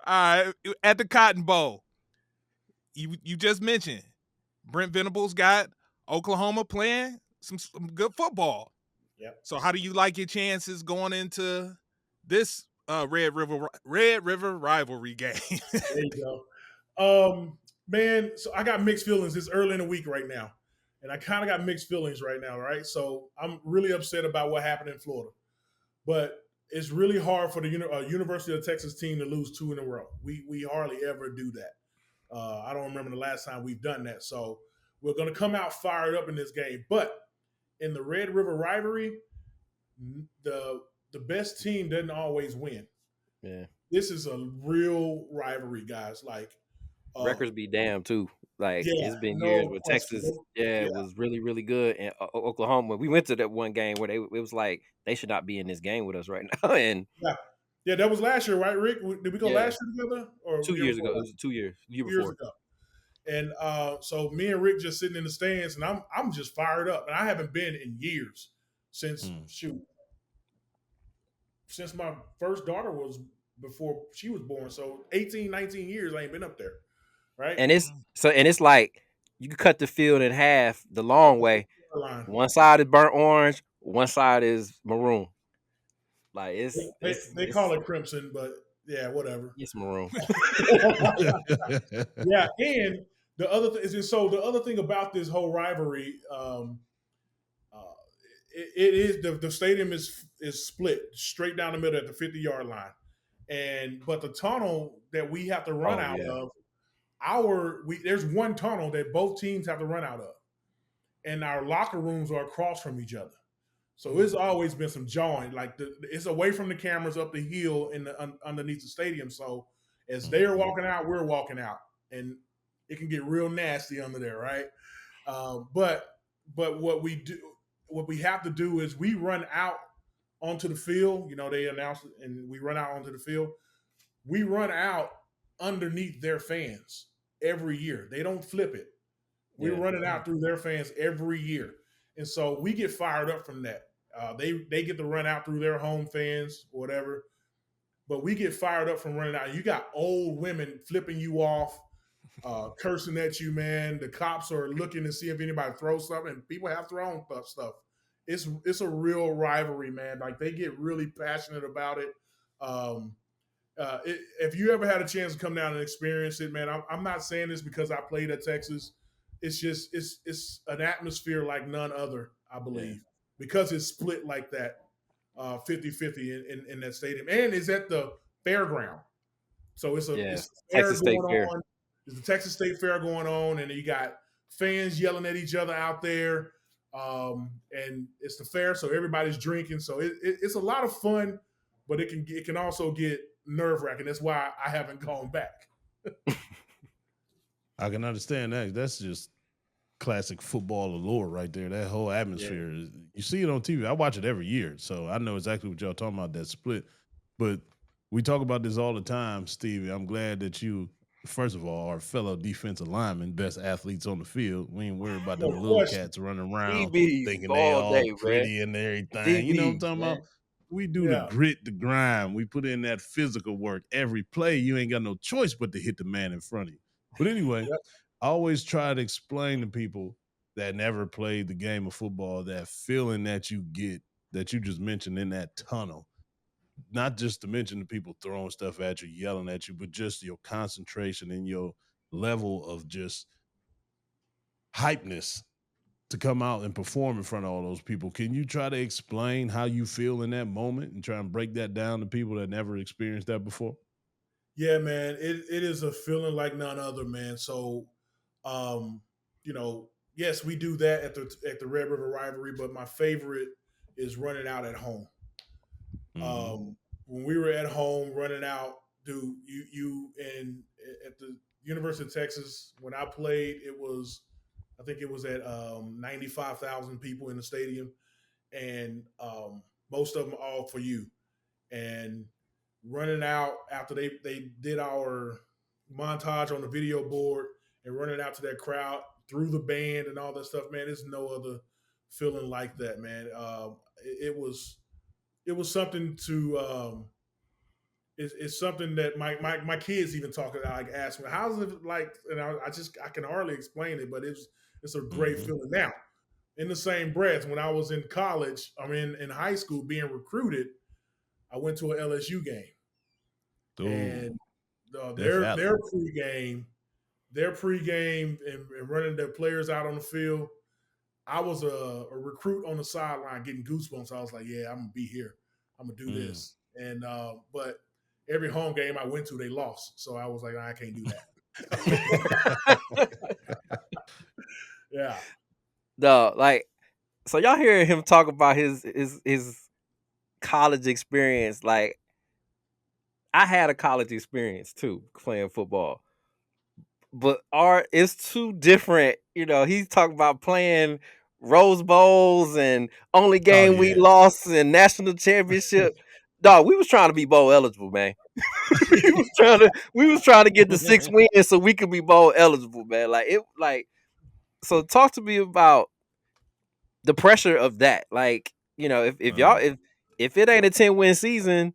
S4: All right. At the Cotton Bowl, you just mentioned Brent Venables got Oklahoma playing some good football.
S7: Yep.
S4: So how do you like your chances going into this Red River rivalry game?
S7: There you go. Man, so I got mixed feelings. It's early in the week right now. And I kind of got mixed feelings right now, right? So I'm really upset about what happened in Florida. But it's really hard for the University of Texas team to lose 2 in a row. We hardly ever do that. I don't remember the last time we've done that. So we're going to come out fired up in this game. But in the Red River rivalry, the best team doesn't always win.
S1: Yeah.
S7: This is a real rivalry, guys. Like,
S1: Records be damn too. Like
S7: yeah,
S1: it's been years
S7: no
S1: where
S7: question.
S1: Texas, yeah,
S7: Yeah,
S1: was really, really good, and Oklahoma. We went to that one game where it was like they should not be in this game with us right now. And
S7: yeah, yeah. That was last year, right, Rick? Did we go
S1: yeah,
S7: last year together or
S1: two
S7: year
S1: years
S7: before
S1: ago, it
S7: last?
S1: was 2 years, year
S7: 2 years
S1: before.
S7: ago. And so me and Rick just sitting in the stands, and I'm just fired up, and I haven't been in years since since my first daughter was before she was born. So 18, 19 years I ain't been up there, right?
S1: And it's like you can cut the field in half the long way.
S7: Line.
S1: One side is burnt orange, one side is maroon. Like
S7: They call it crimson, but yeah, whatever.
S1: it's maroon.
S7: Yeah, and the other thing is, so the other thing about this whole rivalry, it is the stadium is split straight down the middle at the 50-yard line, and but the tunnel that we have to run out of, there's one tunnel that both teams have to run out of, and our locker rooms are across from each other. So it's always been some jawing. Like it's away from the cameras up the hill in the underneath the stadium. So as they're walking out, we're walking out, and it can get real nasty under there, right? But what we have to do is we run out onto the field. You know, they announce it, and we run out onto the field. We run out underneath their fans every year. They don't flip it. We're running out through their fans every year, and so we get fired up from that. They get to run out through their home fans or whatever, but we get fired up from running out. You got old women flipping you off, cursing at you, man. The cops are looking to see if anybody throws something, and people have thrown stuff. It's a real rivalry, man. Like they get really passionate about it. If you ever had a chance to come down and experience it, man, I'm not saying this because I played at Texas. It's just it's an atmosphere like none other, I believe, because it's split like that, 50-50 in that stadium, and it's at the fairground. So it's a fair
S1: Texas State
S7: going
S1: Fair.
S7: on. There's the Texas State Fair going on, and you got fans yelling at each other out there, and it's the fair, so everybody's drinking. So it's a lot of fun, but it can also get nerve wracking. That's why I haven't gone back.
S3: I can understand that. That's just classic football allure right there. That whole atmosphere. You see it on TV. I watch it every year, so I know exactly what y'all talking about, that split. But we talk about this all the time, Stevie. I'm glad that you, first of all, are fellow defensive linemen, best athletes on the field. We ain't worried about them little cats running around thinking they all pretty and everything. You know what I'm talking about? We do the grit, the grind. We put in that physical work. Every play, you ain't got no choice but to hit the man in front of you. But anyway, I always try to explain to people that never played the game of football that feeling that you get, that you just mentioned in that tunnel. Not just to mention the people throwing stuff at you, yelling at you, but just your concentration and your level of just hypeness to come out and perform in front of all those people. Can you try to explain how you feel in that moment and try and break that down to people that never experienced that before?
S7: Yeah, man, it is a feeling like none other, man. So, you know, yes, we do that at the Red River Rivalry, but my favorite is running out at home. When we were at home running out, dude, you and at the University of Texas, when I played, I think it was at 95,000 people in the stadium, and most of them all for you. And running out after they did our montage on the video board and running out to that crowd through the band and all that stuff, man, there's no other feeling like that, man. It was something to it's something that my kids even talk about, like ask me, how's it like? And I can hardly explain it, but it's a great feeling. Now, in the same breath, when I was in college, in high school being recruited, I went to an LSU game. Ooh. And their pregame and running their players out on the field, I was a recruit on the sideline getting goosebumps. I was like, yeah, I'm gonna be here. I'm gonna do this. And but every home game I went to, they lost. So I was like, I can't do that. Yeah.
S1: No, like, so y'all hear him talk about his college experience, like I had a college experience too playing football, but it's too different. You know, he's talking about playing Rose Bowls and only
S3: Oh
S1: game we
S3: yeah.
S1: lost and national championship. Dog, we was trying to be bowl eligible, man. we was trying to get the 6 wins so we could be bowl eligible, man. So talk to me about the pressure of that. Like, you know, if y'all if it ain't a 10-win season,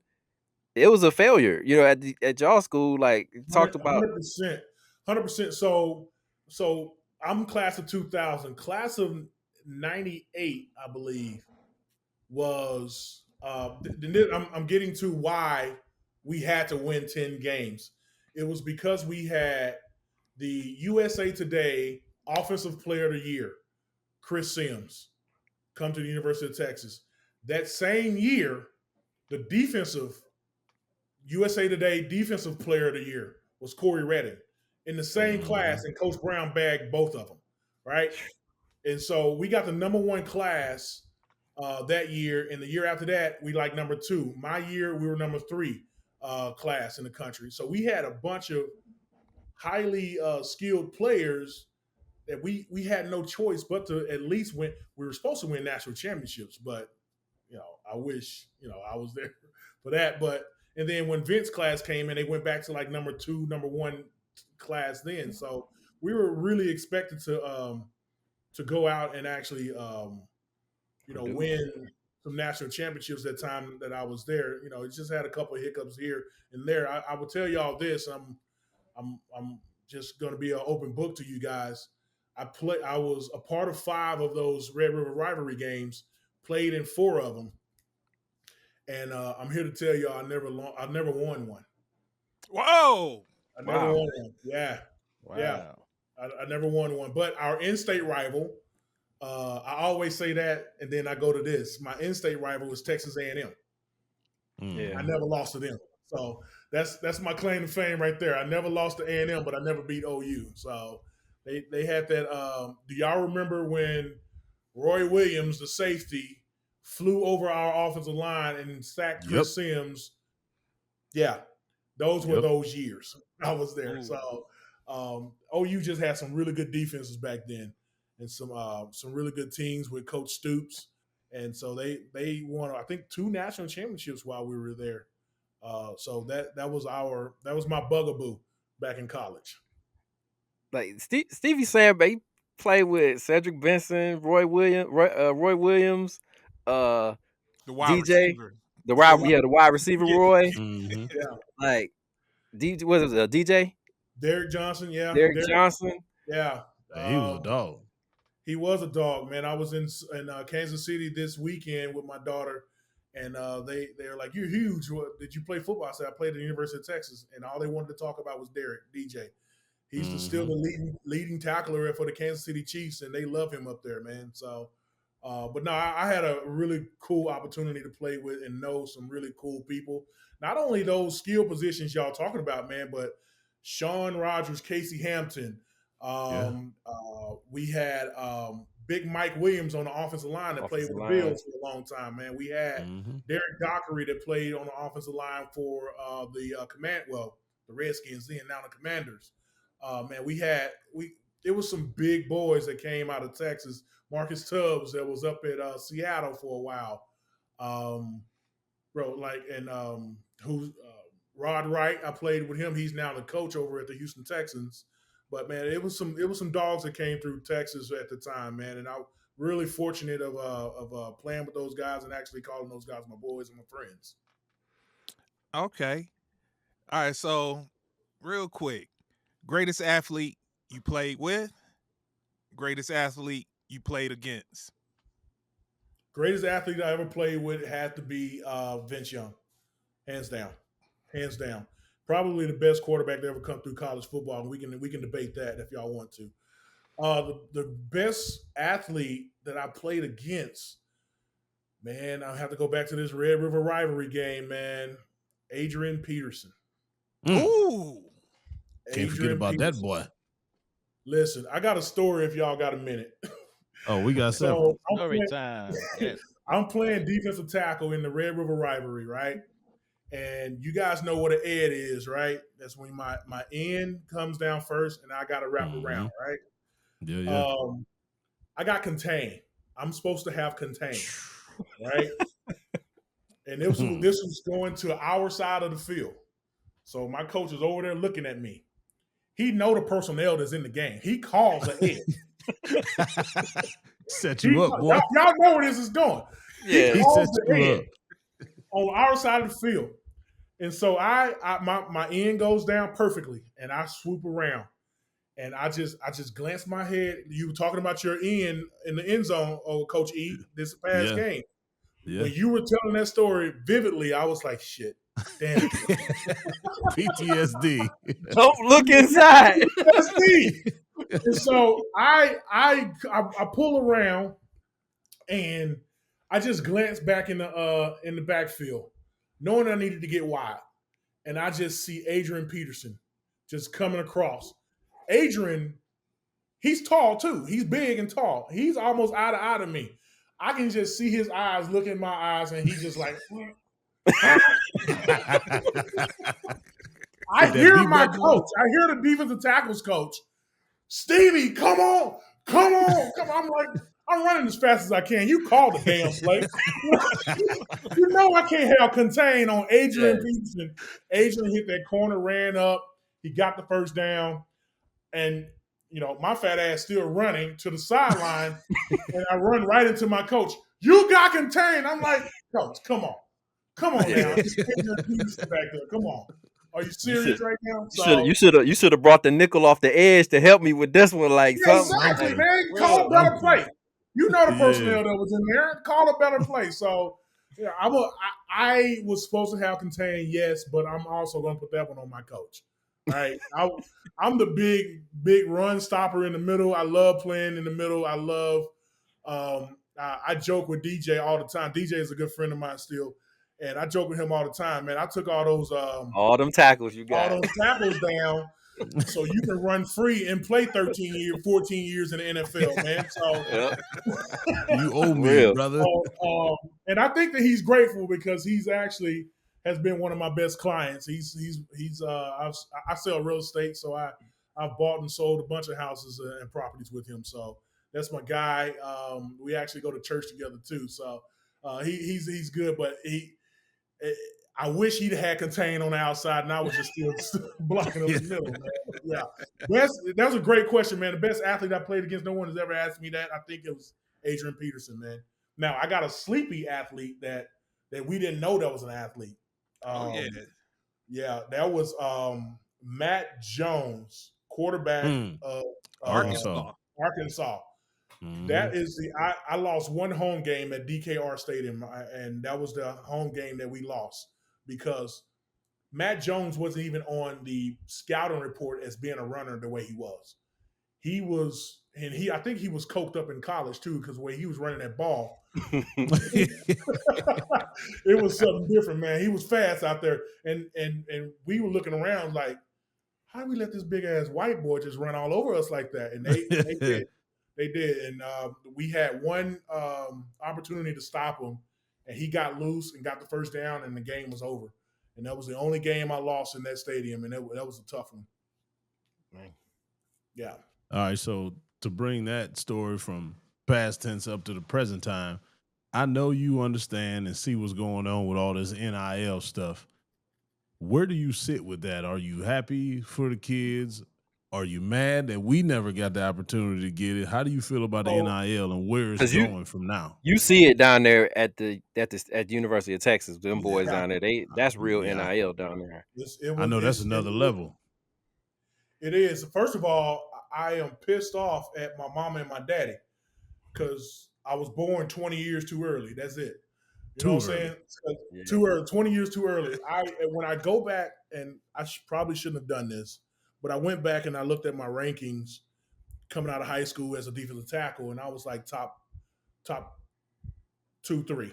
S1: it was a failure. You know, at y'all school, like talked about
S7: 100%. 100%. So I'm class of 2000. Class of 98, I believe, was I'm getting to why we had to win 10 games. It was because we had the USA Today Offensive Player of the Year, Chris Sims, come to the University of Texas. That same year, the defensive USA Today Defensive Player of the Year was Corey Redding in the same class, and Coach Brown bagged both of them, right? And so we got the number one class that year, and the year after that, we like number two. My year, we were number three class in the country. So we had a bunch of highly skilled players that we had no choice but to at least win. We were supposed to win national championships, but I wish I was there for that. But and then when Vince class came in, they went back to like number two, number one class then. So we were really expected to go out and actually win some national championships that time that I was there. It just had a couple of hiccups here and there. I will tell y'all this. I'm just going to be an open book to you guys. I was a part of 5 of those Red River Rivalry games, played in 4 of them, and I'm here to tell y'all I never won one.
S4: Whoa!
S7: I never won one. Yeah,
S5: Wow.
S7: yeah. I never won one. But our in-state rival, I always say that, and then I go to this. My in-state rival was Texas A&M.
S1: Yeah.
S7: I never lost to them. So that's my claim to fame right there. I never lost to A&M, but I never beat OU. So they had that. Do y'all remember when Roy Williams, the safety, flew over our offensive line and sacked Chris Sims? Yeah, those were those years. I was there.
S4: Ooh.
S7: So OU just had some really good defenses back then, and some really good teams with Coach Stoops. And so they won, I think, 2 national championships while we were there. So that was my bugaboo back in college.
S1: like Stevie Sandberg, he played with Cedric Benson, Roy Williams,
S4: The wide
S1: DJ,
S4: receiver.
S1: the wide receiver Roy.
S3: Mm-hmm.
S7: Yeah,
S1: Like what was it, DJ?
S7: Derek Johnson. Yeah,
S1: Derek Johnson.
S7: Yeah,
S3: He was a dog.
S7: He was a dog, man. I was in Kansas City this weekend with my daughter, and they're like, "You're huge. Did you play football?" I said, "I played at the University of Texas," and all they wanted to talk about was Derek DJ. He's still the leading tackler for the Kansas City Chiefs, and they love him up there, man. So, but no, I had a really cool opportunity to play with and know some really cool people. Not only those skill positions y'all talking about, man, but Sean Rogers, Casey Hampton. We had Big Mike Williams on the offensive line that played with the Bills for a long time, man. We had Derek Dockery that played on the offensive line for the Redskins then, now the Commanders. Man, it was some big boys that came out of Texas. Marcus Tubbs that was up at Seattle for a while. Rod Wright, I played with him. He's now the coach over at the Houston Texans. But man, it was some dogs that came through Texas at the time, man, and I'm really fortunate of playing with those guys and actually calling those guys my boys and my friends.
S4: Okay. All right. So, real quick, greatest athlete you played with, greatest athlete you played against.
S7: Greatest athlete I ever played with had to be Vince Young, hands down. Probably the best quarterback to ever come through college football, and we can debate that if y'all want to. The best athlete that I played against, man, I have to go back to this Red River Rivalry game, man. Adrian Peterson.
S4: Ooh.
S3: Can't forget about that boy.
S7: Listen, I got a story if y'all got a minute.
S3: Oh, we got several.
S5: Story time. Yes.
S7: I'm playing defensive tackle in the Red River Rivalry, right? And you guys know what an ed is, right? That's when my end comes down first, and I got to wrap around, right?
S3: Yeah.
S7: I got contain. I'm supposed to have contain, right? And this was going to our side of the field. So my coach is over there looking at me. He know the personnel that's in the game. He calls an ed.
S3: Set you up, boy.
S7: Y'all know where this is going.
S1: Yeah.
S7: He calls the ed on our side of the field. And so my end goes down perfectly, and I swoop around, and I just glance my head. You were talking about your end in the end zone, Coach E, this past game. Yeah. When you were telling that story vividly, I was like, shit, damn.
S3: PTSD.
S1: Don't look inside.
S7: PTSD. And so I pull around, and I just glance back in the backfield, knowing I needed to get wide. And I just see Adrian Peterson just coming across. Adrian, he's tall too. He's big and tall. He's almost eye to me. I can just see his eyes look in my eyes, and he's just like, I hear my coach. I hear the defensive tackles coach. Stevie, come on. I'm like, I'm running as fast as I can. You call the damn play. You know I can't have contain on Adrian Peterson. Adrian hit that corner, ran up. He got the first down. And, my fat ass still running to the sideline. And I run right into my coach. You got contained. I'm like, Coach, come on. Come on now. Adrian Peterson back there. Come on. Are you serious right now?
S1: You should have brought the nickel off the edge to help me with this one. Like,
S7: exactly, man. Call a better play. You know the personnel that was in there. Call a better play. So, I was supposed to have contained, yes, but I'm also going to put that one on my coach. Right? I'm the big run stopper in the middle. I love playing in the middle. I love. I joke with DJ all the time. DJ is a good friend of mine still. And I joke with him all the time, man. I took all those
S1: all them tackles you got.
S7: All those tackles down so you can run free and play 14 years in the NFL, man. So
S3: you owe me, brother.
S7: And I think that he's grateful because he's actually has been one of my best clients. I sell real estate, so I've bought and sold a bunch of houses and properties with him. So that's my guy. We actually go to church together too. So he's good, but I wish he'd had contain on the outside, and I was just still blocking up the middle, man. But yeah, that was a great question, man. The best athlete I played against, no one has ever asked me that. I think it was Adrian Peterson, man. Now, I got a sleepy athlete that we didn't know that was an athlete. Yeah, that was Matt Jones, quarterback of Arkansas. Mm-hmm. That is I lost one home game at DKR Stadium, and that was the home game that we lost because Matt Jones wasn't even on the scouting report as being a runner the way he was. He was, and I think he was coked up in college too because the way he was running that ball, it was something different, man. He was fast out there, and we were looking around like, how do we let this big ass white boy just run all over us like that? And they did. They did, and we had one opportunity to stop him, and he got loose and got the first down, and the game was over. And that was the only game I lost in that stadium, and that was a tough one.
S1: Right.
S7: Yeah.
S3: All right, so to bring that story from past tense up to the present time, I know you understand and see what's going on with all this NIL stuff. Where do you sit with that? Are you happy for the kids? Are you mad that we never got the opportunity to get it? How do you feel about the NIL and where it's going from now?
S1: You see it down there at the University of Texas. Them boys down there, that's real NIL down there.
S3: I know that's another level.
S7: It is. First of all, I am pissed off at my mama and my daddy because I was born 20 years too early. That's it. You know what I'm saying? Too early, 20 years too early. When I go back, and I probably shouldn't have done this, but I went back and I looked at my rankings coming out of high school as a defensive tackle, and I was like top 2, 3,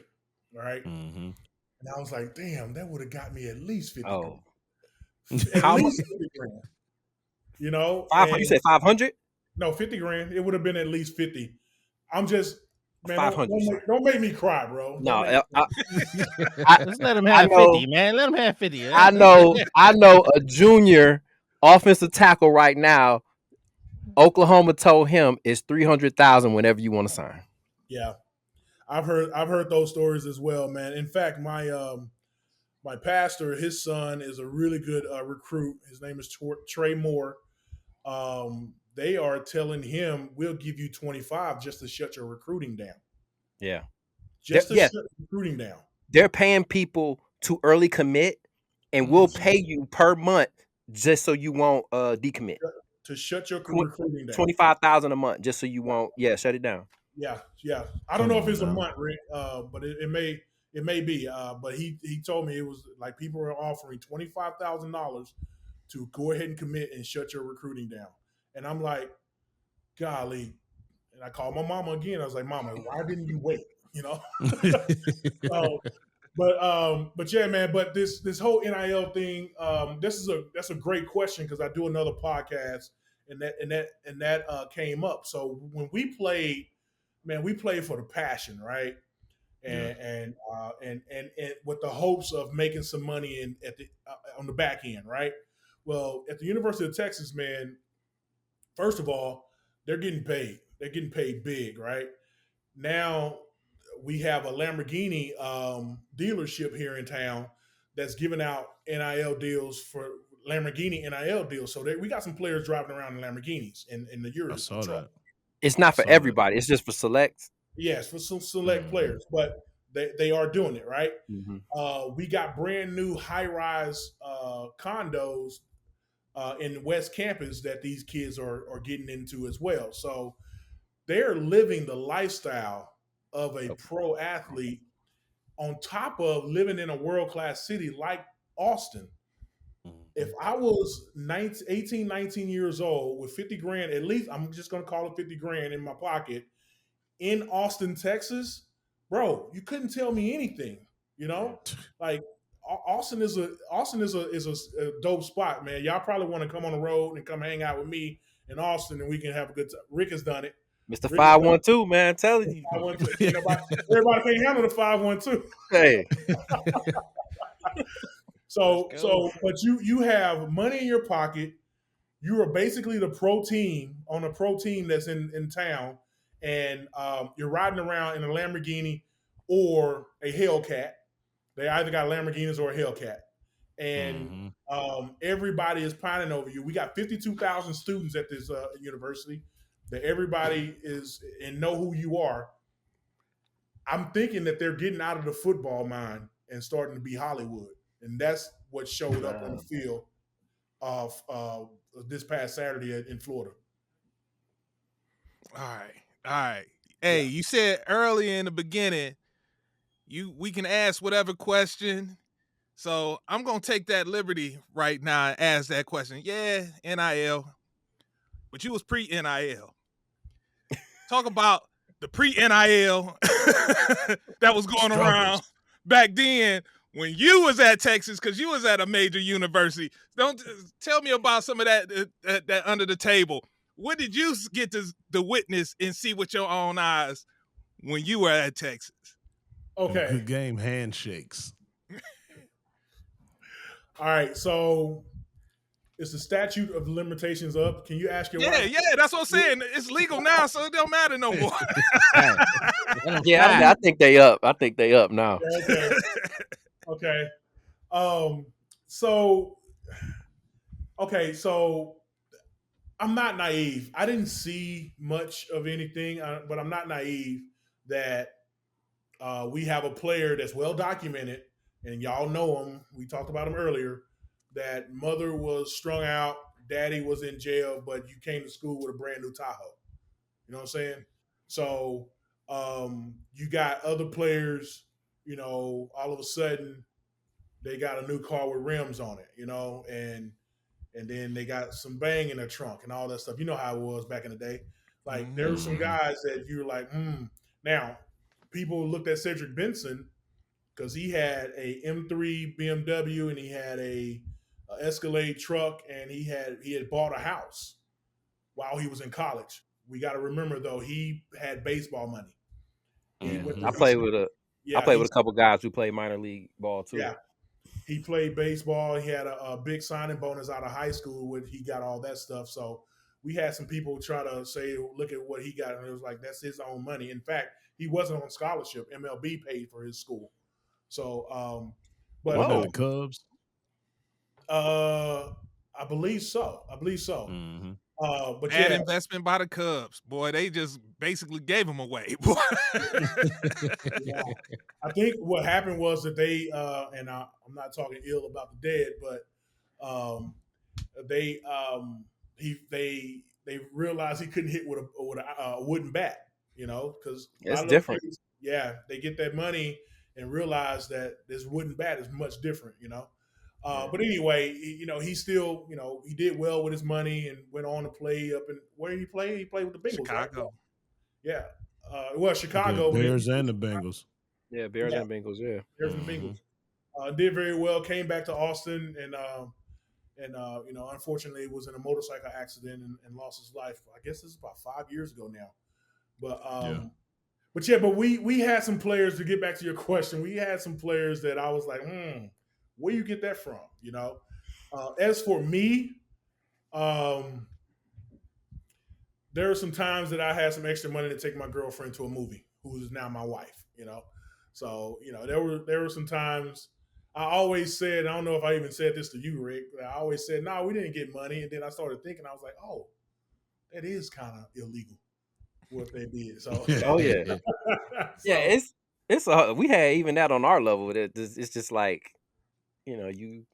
S7: all right? Mm-hmm. And I was like, damn, that would have got me at least 50 grand. At least 50 grand. You know?
S1: You said 500?
S7: No, 50 grand. It would have been at least 50. I'm just Man,
S1: 500, sir.
S7: don't make me cry, bro. Don't
S1: No,
S7: make me cry.
S5: Let's let him
S1: I
S5: have
S1: know,
S5: 50, man. Let him have 50.
S1: I know a junior offensive tackle right now. Oklahoma told him it's 300,000 whenever you want to sign.
S7: Yeah, I've heard those stories as well, man. In fact, my pastor, his son is a really good recruit. His name is Trey Moore. They are telling him we'll give you 25 just to shut your recruiting down.
S1: Yeah,
S7: Just to
S1: yeah,
S7: shut recruiting down.
S1: they're paying people to early commit, and we'll pay you per month just so you won't decommit.
S7: To shut your recruiting down.
S1: 25,000 a month just so you won't shut it down.
S7: Yeah. I don't know if it's a month, Rick, but it may be. But he told me it was like people were offering $25,000 to go ahead and commit and shut your recruiting down. And I'm like, golly. And I called my mama again. I was like, Mama, why didn't you wait? You know? But yeah, man. But this whole NIL thing, that's a great question because I do another podcast and that came up. So when we played, man, we played for the passion, right? And with the hopes of making some money on the back end, right? Well, at the University of Texas, man, first of all, they're getting paid. They're getting paid big, right? Now we have a Lamborghini dealership here in town that's giving out NIL deals for Lamborghini NIL deals. So we got some players driving around in Lamborghinis in the Euros.
S3: I saw that.
S1: It's not for everybody. It's just for select.
S7: Yes, for some select players, but they are doing it, right?
S1: Mm-hmm.
S7: We got brand new high-rise condos in West Campus that these kids are getting into as well. So they're living the lifestyle of a pro athlete on top of living in a world-class city like Austin. If I was 18, 19 years old with 50 grand, at least I'm just going to call it 50 grand in my pocket in Austin, Texas, bro, you couldn't tell me anything, you know? Like Austin is a dope spot, man. Y'all probably want to come on the road and come hang out with me in Austin and we can have a good time. Rick has done it.
S1: Mr. 512, man, I'm telling you.
S7: Everybody can't handle the 512.
S1: Hey.
S7: But you have money in your pocket. You are basically the pro team on a pro team that's in town, and you're riding around in a Lamborghini or a Hellcat. They either got Lamborghinis or a Hellcat, and everybody is pining over you. We got 52,000 students at this university. That everybody is and know who you are. I'm thinking that they're getting out of the football mind and starting to be Hollywood, and that's what showed up on the field of this past Saturday in Florida.
S4: All right. Hey, you said earlier in the beginning, we can ask whatever question. So I'm gonna take that liberty right now and ask that question. Yeah, NIL, but you was pre-NIL. Talk about the pre-NIL that was going around back then when you was at Texas because you was at a major university. Don't tell me about some of that under the table. What did you get to witness and see with your own eyes when you were at Texas?
S7: Okay.
S3: Good game handshakes.
S7: All right, so is the statute of limitations up? Can you ask your wife?
S4: Yeah, that's what I'm saying. It's legal now, so it don't matter no more.
S1: Yeah, I think they up. I think they up now.
S7: Okay. So I'm not naive. I didn't see much of anything, but I'm not naive that we have a player that's well documented, and y'all know him. We talked about him earlier. That mother was strung out, daddy was in jail, but you came to school with a brand new Tahoe. You know what I'm saying? So you got other players, all of a sudden they got a new car with rims on it, and then they got some bang in their trunk and all that stuff. You know how it was back in the day. Like there were some guys that you're like, Now, people looked at Cedric Benson because he had a M3 BMW and he had a Escalade truck and he had bought a house while he was in college. We got to remember though, he had baseball money. He went to
S1: I play with a
S7: yeah,
S1: couple guys who play minor league ball too.
S7: yeah. He played baseball. He had a big signing bonus out of high school when he got all that stuff. So we had some people try to say, look at what he got. And it was like, that's his own money. In fact, he wasn't on scholarship. MLB paid for his school. So, but
S3: Wasn't
S1: Whoa.
S3: that the Cubs?
S7: I believe so.
S3: Mm-hmm.
S7: But
S4: Bad
S7: yeah,
S4: investment by the Cubs. Boy, they just basically gave him away. Boy.
S7: yeah. I think what happened was that they, and I'm not talking ill about the dead, but they they realized he couldn't hit with a wooden bat, because a
S1: It's
S7: lot of those
S1: different.
S7: kids, yeah, they get that money and realize that this wooden bat is much different. But anyway, he still, he did well with his money and went on to play up in where did he play? He played with the Bengals, right?
S4: Chicago.
S7: Yeah. Well, Chicago.
S3: The Bears and the Bengals.
S1: Yeah, Bears
S7: Yeah.
S1: and Bengals. Yeah,
S7: Bears and Bengals. Did very well. Came back to Austin and unfortunately was in a motorcycle accident and lost his life. I guess this is about 5 years ago now. But we had some players, to get back to your question. We had some players that I was like, where you get that from? As for me, there are some times that I had some extra money to take my girlfriend to a movie, who is now my wife. So there were some times. I always said, I don't know if I even said this to you, Rick. I always said, no, we didn't get money. And then I started thinking, I was like, oh, that is kind of illegal what they did. So,
S1: oh yeah, yeah. It's we had even that on our level. It's just like, you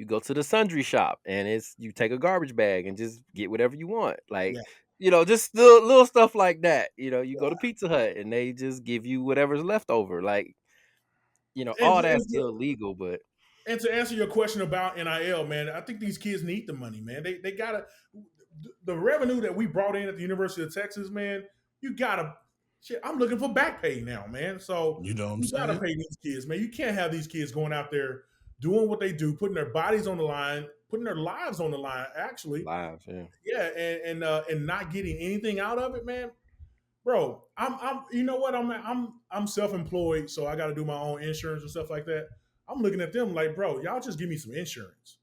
S1: go to the sundry shop and you take a garbage bag and just get whatever you want. Like, just the little stuff like that. You go to Pizza Hut and they just give you whatever's left over. Like, all that's illegal, but.
S7: And to answer your question about NIL, man, I think these kids need the money, man. They gotta, the revenue that we brought in at the University of Texas, man. You gotta. Shit, I'm looking for back pay now, man. So
S3: You know what I'm
S7: you gotta
S3: saying?
S7: pay these kids, man. You can't have these kids going out there doing what they do, putting their bodies on the line, putting their lives on the line. Actually,
S1: Lives, yeah.
S7: Yeah, and not getting anything out of it, man. Bro, I'm you know what, I'm self-employed, so I got to do my own insurance and stuff like that. I'm looking at them like, bro, y'all just give me some insurance.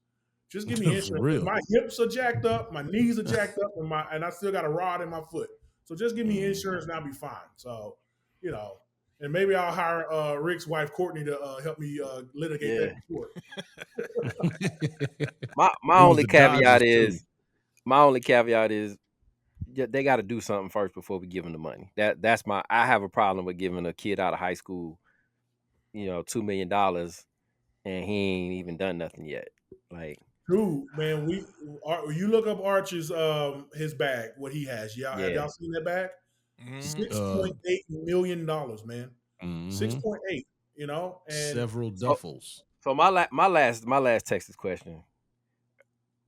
S7: Just give me
S3: For
S7: insurance.
S3: real.
S7: My hips are jacked up, my knees are jacked up, and I still got a rod in my foot. So just give me insurance and I'll be fine. So, and maybe I'll hire Rick's wife Courtney to help me litigate that court.
S1: My only caveat is they got to do something first before we give them the money. That's I have a problem with giving a kid out of high school, $2 million, and he ain't even done nothing yet. Like,
S7: dude, man, you look up Arch's his bag, what he has. Have y'all seen that bag? $6.8 million, man. 6.8. And
S3: several duffels.
S1: So my last Texas question: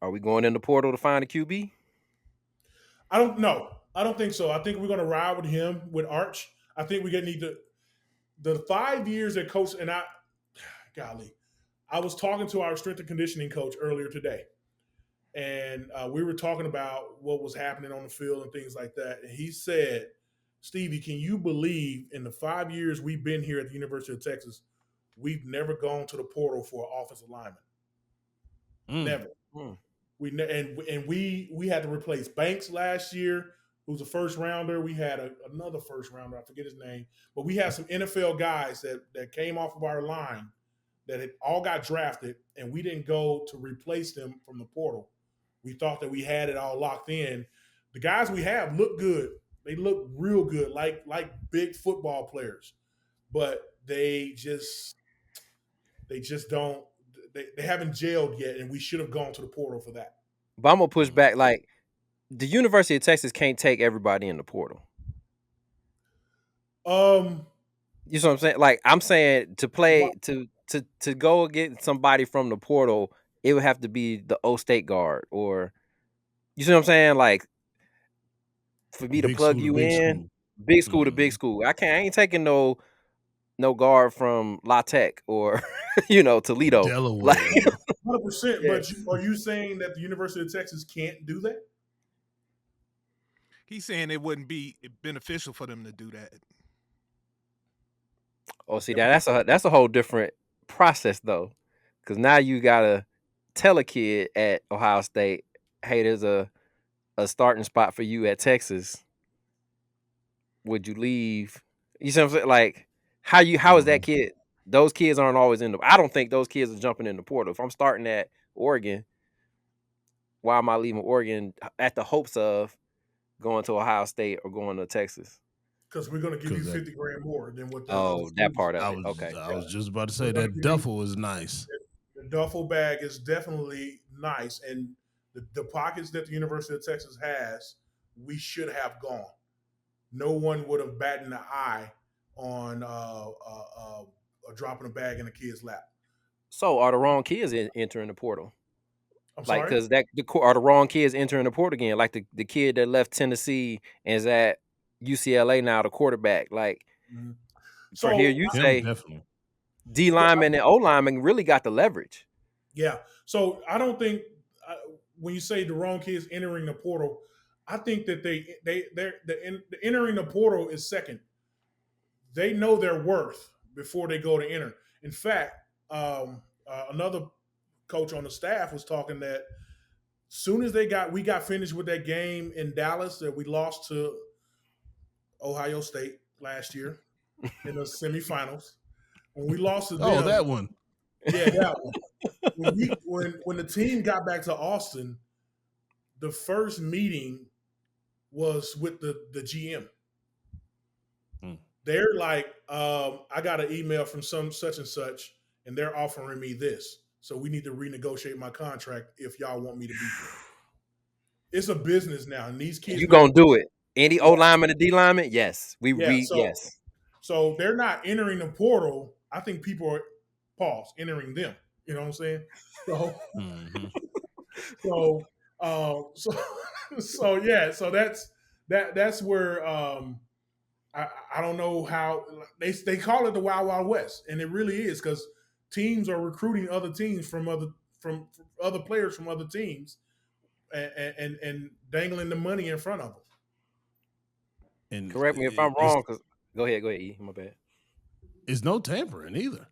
S1: are we going in the portal to find a QB?
S7: I don't know. I don't think so. I think we're going to ride with him, with Arch. I think we're going to need the 5 years that coach, and I was talking to our strength and conditioning coach earlier today, and we were talking about what was happening on the field and things like that. And he said, Stevie, can you believe in the 5 years we've been here at the University of Texas, we've never gone to the portal for an offensive lineman? Never. We had to replace Banks last year, who's a first rounder. We had another first rounder, I forget his name, but we had some NFL guys that came off of our line that had all got drafted, and we didn't go to replace them from the portal. We thought that we had it all locked in. The guys we have look good. They look real good, like big football players, but they just don't. They haven't jailed yet, and we should have gone to the portal for that.
S1: But I'm gonna push back. Like, the University of Texas can't take everybody in the portal. You know what I'm saying? Like, I'm saying to play to go get somebody from the portal, it would have to be the O State guard, or you see what I'm saying? Like, for me to plug you in, big school to big school. I ain't taking no guard from La Tech or Toledo,
S3: Delaware.
S7: 100%. But are you saying that the University of Texas can't do that?
S4: He's saying it wouldn't be beneficial for them to do that.
S1: Oh, see that's a whole different process though, because now you gotta tell a kid at Ohio State, hey, there's a starting spot for you at Texas. Would you leave? You see what I'm saying? Like how is that kid? Those kids aren't always in the. I don't think those kids are jumping in the portal. If I'm starting at Oregon, why am I leaving Oregon at the hopes of going to Ohio State or going to Texas?
S7: Because we're going to give you 50 grand more than what the other
S1: Oh, that
S7: schools.
S1: part of
S3: I
S1: it.
S3: was
S1: Okay.
S3: I was just about to
S7: We're
S3: say
S7: going to
S3: that
S7: give you
S3: duffel was nice.
S7: the duffel bag is definitely nice, and the pockets that the University of Texas has, we should have gone. No one would have batted an eye on dropping a bag in a kid's lap.
S1: So are the wrong kids entering the portal?
S7: I'm
S1: Like,
S7: sorry.
S1: cause are the wrong kids entering the portal again? Like the kid that left Tennessee and is at UCLA now, the quarterback. Like,
S7: Mhm.
S1: for here
S7: So
S1: you
S3: Him
S1: say
S3: definitely.
S1: D
S7: yeah,
S1: lineman and O lineman really got the leverage.
S7: yeah. So I don't think when you say the wrong kids entering the portal, I think that the entering the portal is second. They know their worth before they go to enter. In fact, another coach on the staff was talking that soon as we got finished with that game in Dallas that we lost to Ohio State last year in the semifinals. When we lost to
S3: Oh,
S7: them,
S3: that one.
S7: yeah, that one. When the team got back to Austin, the first meeting was with the GM. They're like, I got an email from some such and such, and they're offering me this. So we need to renegotiate my contract if y'all want me to be here. It's a business now, and these kids
S1: You
S7: make
S1: gonna do it? Any O
S7: yeah,
S1: lineman and D lineman? Yes,
S7: yeah.
S1: yes.
S7: So they're not entering the portal. I think people are entering them. You know what I'm saying? So
S3: Mm-hmm.
S7: so so so yeah. So that's where I don't know how they call it the Wild Wild West, and it really is because teams are recruiting other teams from other players from other teams, and dangling the money in front of them.
S3: And
S1: Correct me if I'm wrong. Cause go ahead, E. My bad.
S3: it's no tampering either.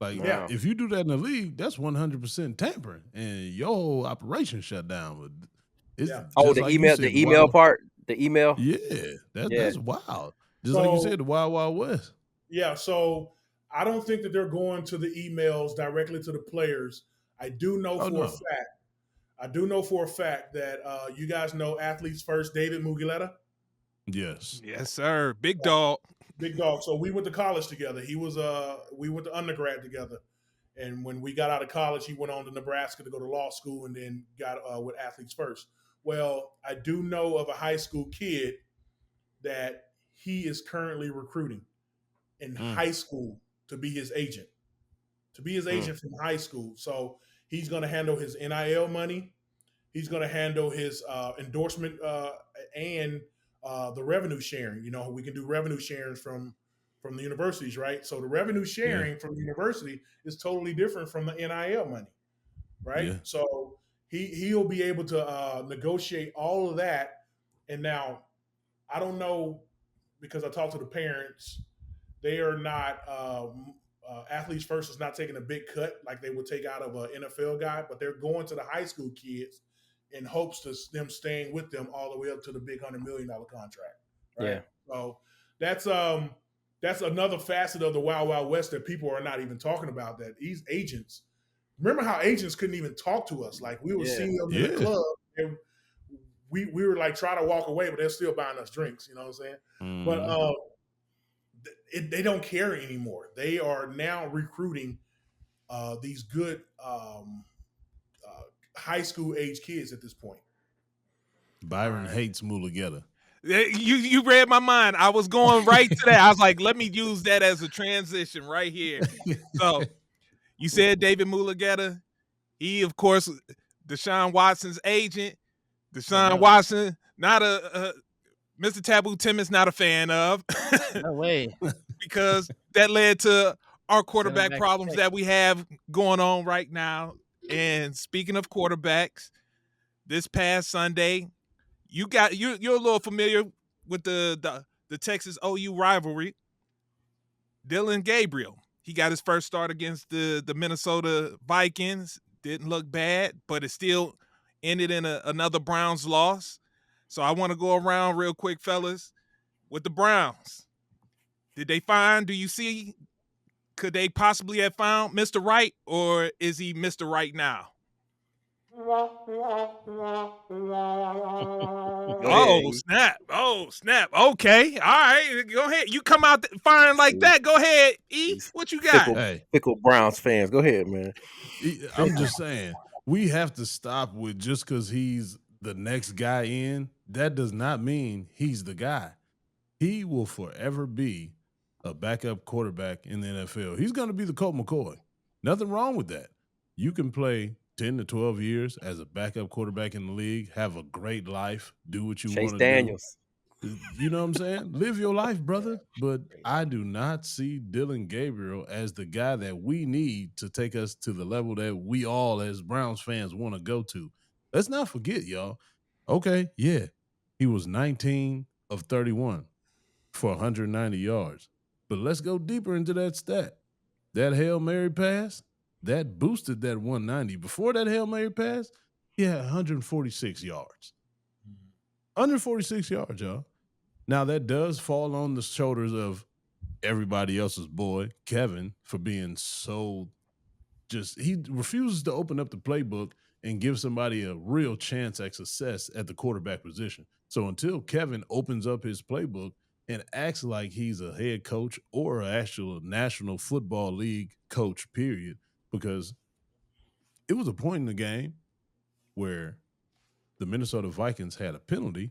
S3: Like
S7: Yeah.
S3: if you do that in the league, that's 100% tampering, and your whole operation shut down. But it's
S7: Yeah.
S1: Oh,
S3: just like you said,
S1: the email part, the email.
S3: Yeah,
S1: Yeah.
S3: that's wild. Just like you said, the Wild Wild West.
S7: Yeah, so I don't think that they're going to the emails directly to the players. I do know for a fact that you guys know Athletes First, David Mugileta.
S3: Yes.
S4: Yes, sir. Big dog.
S7: Big dog. So we went to college together. We went to undergrad together. And when we got out of college, he went on to Nebraska to go to law school and then got with Athletes First. Well, I do know of a high school kid that he is currently recruiting in high school to be his agent, from high school. So he's going to handle his NIL money. He's going to handle his endorsement and the revenue sharing. You know, we can do revenue sharing from the universities, right? So the revenue sharing from the university is totally different from the NIL money, right?
S3: Yeah.
S7: So he'll be able to negotiate all of that. And now I don't know, because I talked to the parents, they are not Athletes First is not taking a big cut like they would take out of an NFL guy, but they're going to the high school kids in hopes to them staying with them all the way up to the big $100 million contract. Right.
S1: Yeah.
S7: So that's another facet of the Wild Wild West that people are not even talking about. That these agents, remember how agents couldn't even talk to us? Like we were seeing them in the club, and we were like trying to walk away, but they're still buying us drinks. You know what I'm saying?
S3: Mm-hmm.
S7: But they don't care anymore. They are now recruiting these good high school age kids at this point.
S3: Byron hates Mulugeta.
S4: You read my mind. I was going right to that. I was like, let me use that as a transition right here. So you said David Mulugeta. He, of course, Deshaun Watson's agent. Deshaun Watson, not Mr. Taboo Timmons, not a fan of.
S5: No way.
S4: Because that led to our quarterback problems that we have going on right now. And speaking of quarterbacks, this past Sunday, you're a little familiar with the Texas OU rivalry. Dylan Gabriel. He got his first start against the Minnesota Vikings. Didn't look bad, but it still ended in another Browns loss. So I want to go around real quick, fellas, with the Browns. Did they find? Do you see? Could they possibly have found Mr. Right, or is he Mr. Right now?
S1: Go
S4: Oh
S1: ahead.
S4: snap! Oh snap! Okay, all right. Go ahead. You come out firing like
S1: These,
S4: that. Go ahead, E.
S1: these
S4: What you got?
S3: Hey,
S1: fickle Browns fans. Go ahead, man.
S3: I'm just saying, we have to stop with just because he's the next guy in, that does not mean he's the guy. He will forever be a backup quarterback in the NFL. He's going to be the Colt McCoy. Nothing wrong with that. You can play 10 to 12 years as a backup quarterback in the league, have a great life, do what you
S1: Chase
S3: want to do.
S1: Daniels.
S3: You know what I'm saying? Live your life, brother. But I do not see Dylan Gabriel as the guy that we need to take us to the level that we all, as Browns fans, want to go to. Let's not forget, y'all. Okay, yeah, he was 19 of 31 for 190 yards. But let's go deeper into that stat. That Hail Mary pass, that boosted that 190. Before that Hail Mary pass, he had 146 yards. 146 yards, y'all. Now, that does fall on the shoulders of everybody else's boy, Kevin, for being so he refuses to open up the playbook and give somebody a real chance at success at the quarterback position. So until Kevin opens up his playbook and acts like he's a head coach or an actual National Football League coach, period, because it was a point in the game where the Minnesota Vikings had a penalty.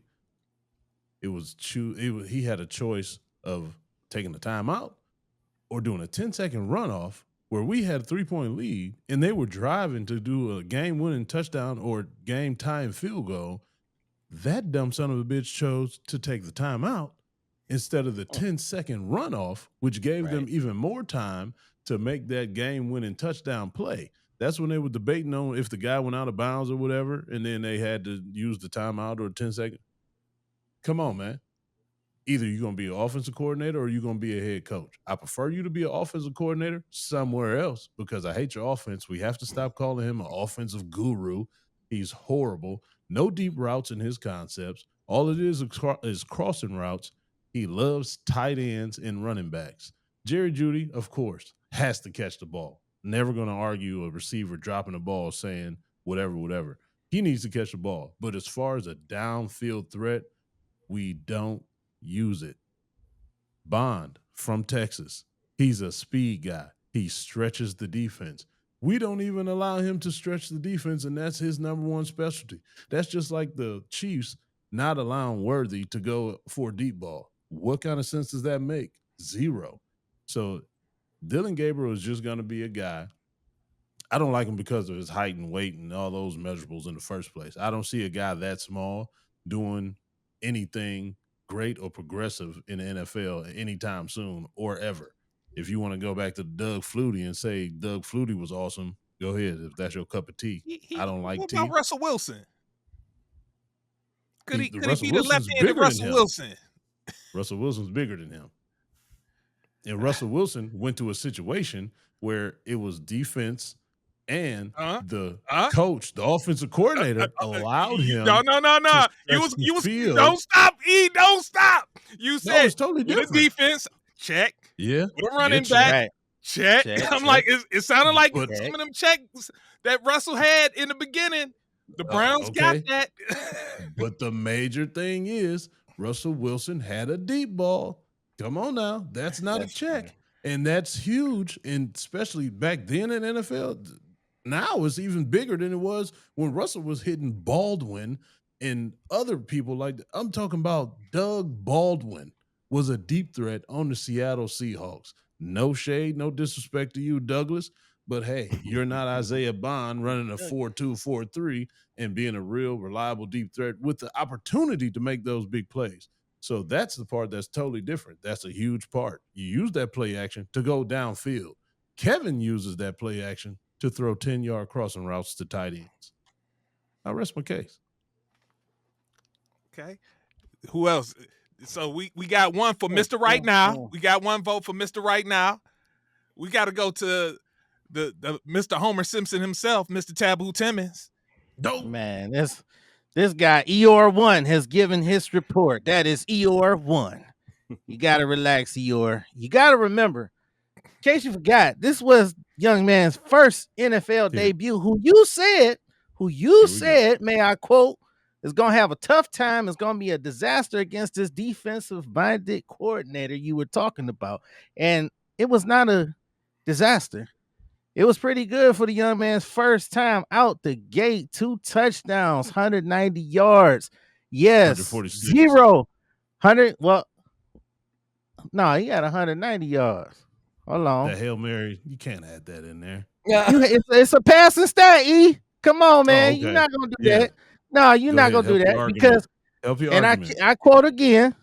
S3: He had a choice of taking the timeout or doing a 10-second runoff where we had a 3-point lead and they were driving to do a game-winning touchdown or game-tying field goal. That dumb son of a bitch chose to take the timeout instead of the 10-second runoff, which gave them even more time to make that game-winning touchdown play. That's when they were debating on if the guy went out of bounds or whatever, and then they had to use the timeout or 10-second. Come on, man. Either you're going to be an offensive coordinator or you're going to be a head coach. I prefer you to be an offensive coordinator somewhere else because I hate your offense. We have to stop calling him an offensive guru. He's horrible. No deep routes in his concepts. All it is crossing routes. He loves tight ends and running backs. Jerry Jeudy, of course, has to catch the ball. Never going to argue a receiver dropping the ball saying whatever. He needs to catch the ball. But as far as a downfield threat, we don't use it. Bond from Texas. He's a speed guy. He stretches the defense. We don't even allow him to stretch the defense, and that's his number one specialty. That's just like the Chiefs not allowing Worthy to go for a deep ball. What kind of sense does that make? Zero. So Dylan Gabriel is just going to be a guy. I don't like him because of his height and weight and all those measurables in the first place. I don't see a guy that small doing anything great or progressive in the NFL anytime soon or ever. If you want to go back to Doug Flutie and say Doug Flutie was awesome, go ahead if that's your cup of tea. I don't like tea.
S4: What about Russell Wilson? Could he be the
S3: Wilson's
S4: left-handed Russell Wilson?
S3: Russell Wilson's bigger than him. And Russell Wilson went to a situation where it was defense and the coach, the offensive coordinator, allowed him.
S4: No. You don't stop. Don't stop. You said
S3: it's totally different.
S4: The defense check.
S3: Yeah.
S4: With a running back check. I'm like, it sounded like some of them checks that Russell had in the beginning. The Browns got that.
S3: But the major thing is Russell Wilson had a deep ball. Come on now. That's not a check. True. And that's huge. And especially back then in NFL, now it's even bigger than it was when Russell was hitting Baldwin and other people like that. I'm talking about Doug Baldwin was a deep threat on the Seattle Seahawks. No shade, no disrespect to you, Douglas. But hey, you're not Isaiah Bond running a 4-2, 4-3 and being a real reliable deep threat with the opportunity to make those big plays. So that's the part that's totally different. That's a huge part. You use that play action to go downfield. Kevin uses that play action to throw 10-yard crossing routes to tight ends. I rest my case.
S4: Okay. Who else? So we got one for Mr. Right Now. We got one vote for Mr. Right Now. We got to go to the Mr. Homer Simpson himself, Mr. Taboo Timmons.
S3: Dope.
S5: Man, this guy Eeyore1 has given his report. That is Eeyore1. You gotta relax, Eeyore. You gotta remember, in case you forgot, this was young man's first NFL debut. Who you said, may I quote, is gonna have a tough time. It's gonna be a disaster against this defensive-minded coordinator you were talking about, and it was not a disaster. It was pretty good for the young man's first time out the gate. 2 touchdowns, 190 yards. Yes,
S3: 146.
S5: 100. Well, no, he had 190 yards. Hold on.
S3: That Hail Mary, you can't add that in there.
S5: It's a passing stat, E. Come on, man.
S3: okay.
S5: You're not going to do that. No, you're
S3: Go
S5: not
S3: ahead,
S5: going to do
S3: help your
S5: that
S3: argument.
S5: because,
S3: Help your
S5: and
S3: argument.
S5: I quote again,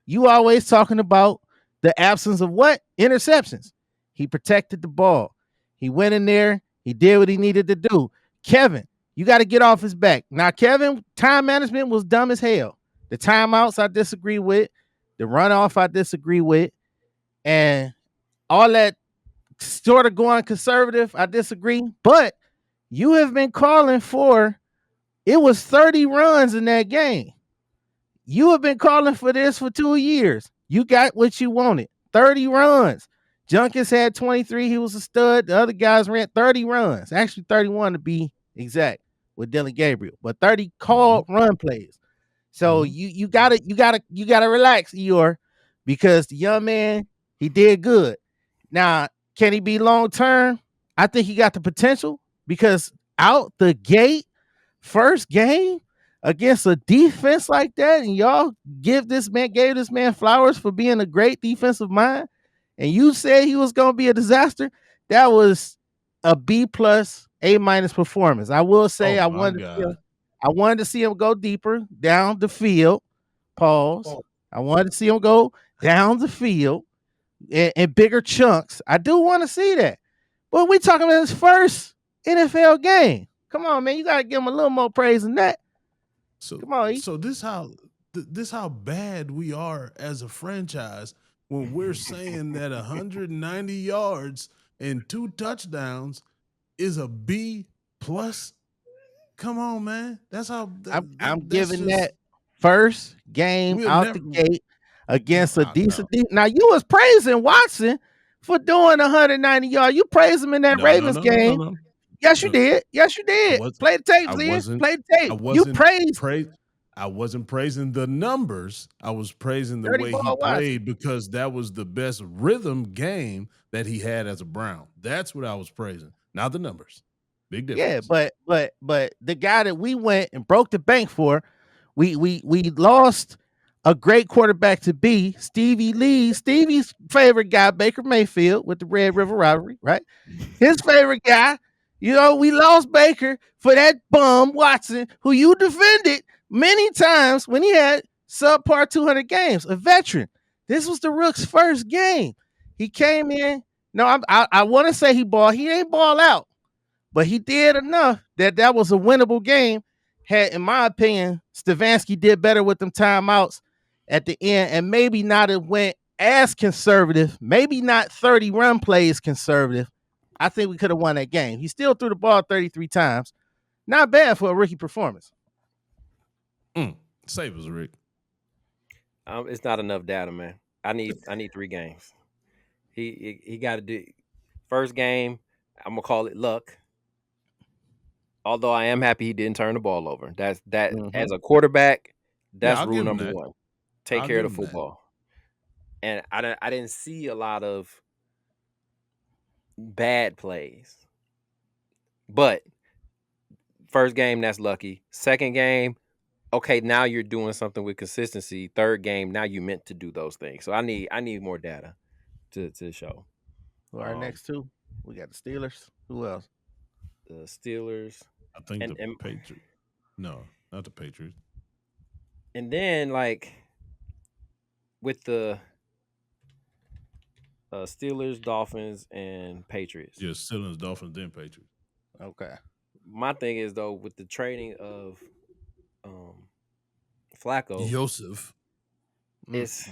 S5: you always talking about the absence of what? Interceptions. He protected the ball. He went in there. He did what he needed to do. Kevin, you got to get off his back. Now, Kevin, time management was dumb as hell. The timeouts I disagree with. The runoff I disagree with. And all that sort of going conservative, I disagree. But you have been calling for, it was 30 runs in that game. You have been calling for this for 2 years. You got what you wanted. 30 runs. Junkins had 23. He was a stud. The other guys ran 30 runs. Actually, 31 to be exact with Dylan Gabriel, but 30 called run plays. So you gotta relax, Eeyore, because the young man, he did good. Now, can he be long term? I think he got the potential because out the gate, first game against a defense like that, and y'all gave this man flowers for being a great defensive mind, and you said he was gonna be a disaster. That was a B plus, A minus performance. I will say I wanted to see him go deeper down the field. Pause. I wanted to see him go down the field in bigger chunks. I do want to see that. But we're talking about his first NFL game. Come on, man. You got to give him a little more praise than that.
S3: So,
S5: come on, E.
S3: So this how bad we are as a franchise when we're saying that 190 yards and 2 touchdowns is a B plus. Come on, man. That's how
S5: I'm giving that first game out the gate against a decent. Now you was praising Watson for doing 190 yards. You praised him in that Ravens game.
S3: No.
S5: Yes, you did. Yes, you did. Play the tapes, Ian. Play the tape. You praised.
S3: I wasn't praising the numbers. I was praising the way he played because that was the best rhythm game that he had as a Brown. That's what I was praising, not the numbers. Big difference.
S5: Yeah, but the guy that we went and broke the bank for, we lost a great quarterback to be Stevie Lee. Stevie's favorite guy, Baker Mayfield, with the Red River Rivalry, right? His favorite guy. You know, we lost Baker for that bum Watson, who you defended many times when he had subpar 200 games, a veteran. This was the Rook's first game. He came in. No, I want to say he ain't ball out, but he did enough that was a winnable game. Had, in my opinion, Stefanski did better with them timeouts at the end, and maybe not it went as conservative, maybe not 30 run plays conservative. I think we could have won that game. He still threw the ball 33 times. Not bad for a rookie performance.
S3: Save us, Rick.
S1: It's not enough data, man. I need 3 games. He got to do first game. I'm gonna call it luck. Although I am happy he didn't turn the ball over. That's as a quarterback. That's rule number 1. Take care of the football. And I didn't see a lot of bad plays. But first game, that's lucky. Second game, okay, now you're doing something with consistency. Third game, now you meant to do those things. So I need more data to show.
S5: Who are our next 2? We got the Steelers. Who else?
S1: The Steelers.
S3: I think the Patriots. No, not the Patriots.
S1: And then, like, with the Steelers, Dolphins, and Patriots.
S3: Yeah, Steelers, Dolphins, then Patriots.
S5: Okay.
S1: My thing is, though, with the trading of Flacco.
S3: Joseph.
S1: it's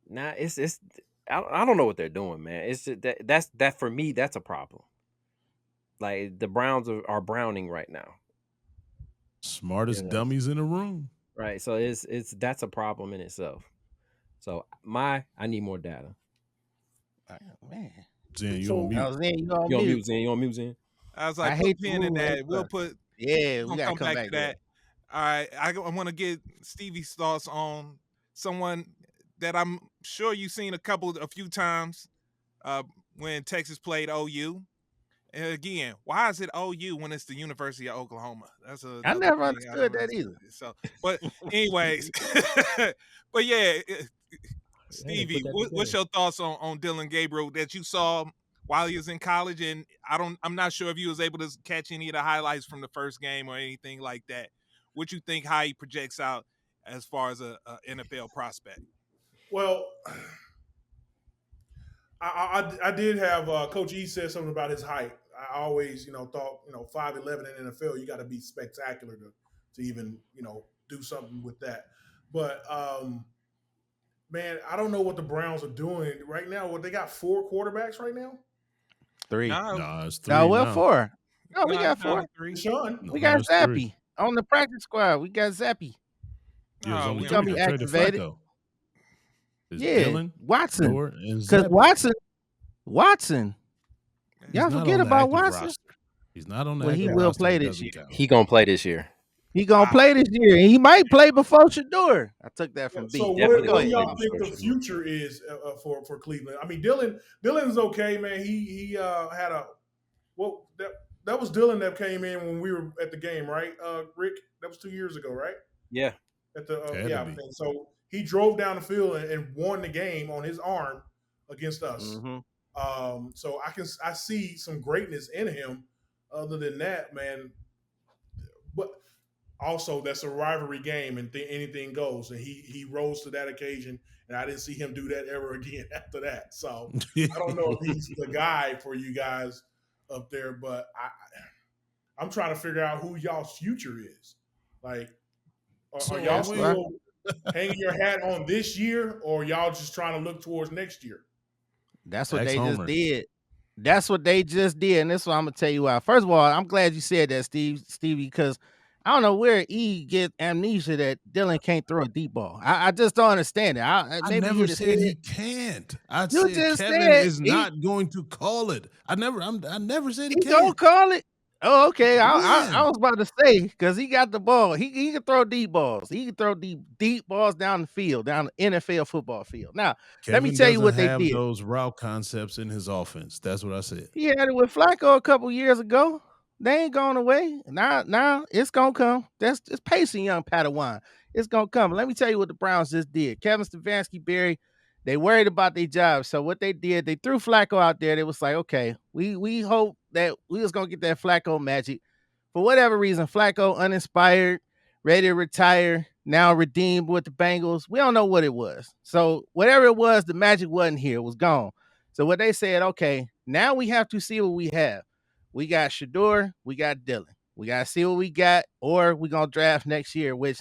S1: it's I don't know what they're doing, man. It's just that for me, that's a problem. Like the Browns are browning right now.
S3: Smartest dummies in the room.
S1: Right. So it's that's a problem in itself. So I need more data.
S5: Man.
S3: Zen, you
S7: So-
S3: on mute.
S5: I was in, you on
S1: You on
S5: mute.
S1: mute, Zen? You on mute, Zen?
S4: I was
S5: I
S4: like,
S5: hate
S4: put
S5: the
S4: pin in
S5: move,
S4: that. We'll
S5: but-
S4: put.
S5: Yeah, we
S4: We'll
S5: gotta
S4: come back to that. All right, I want to get Stevie's thoughts on someone that I'm sure you've seen a few times when Texas played OU. And again, why is it OU when it's the University of Oklahoma? That's
S5: I
S4: another
S5: never
S4: thing
S5: understood
S4: don't
S5: that either.
S4: So, but anyways, but yeah, Stevie,
S1: that
S4: what's
S1: together.
S4: your thoughts on Dylan Gabriel that you saw while he was in college? And I'm not sure if you was able to catch any of the highlights from the first game or anything like that. What you think how he projects out as far as a NFL prospect?
S7: Well, I did have Coach E said something about his height. I always thought 5'11" in the NFL, you got to be spectacular to even do something with that. But man, I don't know what the Browns are doing right now. What they got 4 quarterbacks right now?
S5: 3.
S3: Nah, it's 3
S5: No, well,
S3: now.
S5: 4. No, we
S4: Nah,
S5: got
S4: it's down
S5: 4.
S4: to 3.
S7: Sean.
S5: We got
S3: it's 3.
S5: Zappy on the practice squad. We got Zappy.
S3: Yeah, it's
S4: Oh,
S3: only
S4: we
S3: 3.
S5: gonna be
S3: They traded
S5: activated.
S3: Flacco. It's
S5: Yeah,
S3: Dylan,
S5: Watson.
S3: Shador, and
S5: Because
S3: Zappy.
S5: Watson.
S3: He's
S5: Y'all
S3: not
S5: forget
S3: on the
S5: about
S3: active
S5: Watson.
S3: roster. He's not on the
S5: Well,
S3: active
S5: he will
S3: roster.
S5: play
S3: It
S5: this
S3: doesn't
S5: year.
S3: count.
S1: He gonna play this year.
S5: He gonna
S4: Wow.
S5: play this year, and he might play before Shador. I took that from
S7: So
S5: B.
S1: Definitely
S7: what
S1: gonna
S7: do
S1: play
S7: y'all think
S1: before
S7: the
S1: Shador.
S7: future is for Cleveland? I mean, Dylan's okay, man. He had a that was Dylan that came in when we were at the game, right? Rick, that was 2 years ago, right?
S1: Yeah.
S7: At the
S3: Had to
S7: yeah
S3: be.
S7: thing. So he drove down the field and won the game on his arm against us.
S5: Mm-hmm.
S7: So I see some greatness in him. Other than that, man, but also that's a rivalry game and anything goes, and he rose to that occasion, and I didn't see him do that ever again after that. So I don't know if he's the guy for you guys up there, but I'm trying to figure out who y'all's future is. Like,
S3: So
S7: are y'all
S3: are we.
S7: still hanging your hat on this year, or y'all just trying to look towards next year?
S5: That's what
S3: Ex
S5: they just
S3: Homer.
S5: did. That's what they just did, and this is what I'm gonna tell you why. First of all, I'm glad you said that, Stevie, because I don't know where E get amnesia that Dylan can't throw a deep ball. I just don't understand it.
S3: I
S5: Maybe
S3: never
S5: hit his
S3: said
S5: head.
S3: he can't. I
S5: You
S3: said
S5: just
S3: Kevin
S5: said
S3: is not going to call it. I never said he
S5: he don't
S3: can't.
S5: call it. Oh, okay. I
S3: When?
S5: was about to say because he got the ball. He can throw deep balls. He can throw deep balls down the field, down the NFL football field. Now, let me
S3: Kevin
S5: tell you
S3: doesn't
S5: what they
S3: have
S5: did.
S3: those route concepts in his offense. That's what I said.
S5: He had it with Flacco a couple years ago. They ain't going away. Now it's gonna come. That's just pacing, young Padawan. It's gonna come. Let me tell you what the Browns just did. Kevin Stefanski, Barry, they worried about their job. So what they did, they threw Flacco out there. They was like, okay, we hope that we was gonna get that Flacco magic. For whatever reason, Flacco uninspired, ready to retire, now redeemed with the Bengals. We don't know what it was. So whatever it was, the magic wasn't here. It was gone. So what they said, okay, now we have to see what we have. We got Shador, we got Dylan. We got to see what we got, or we're going to draft next year, which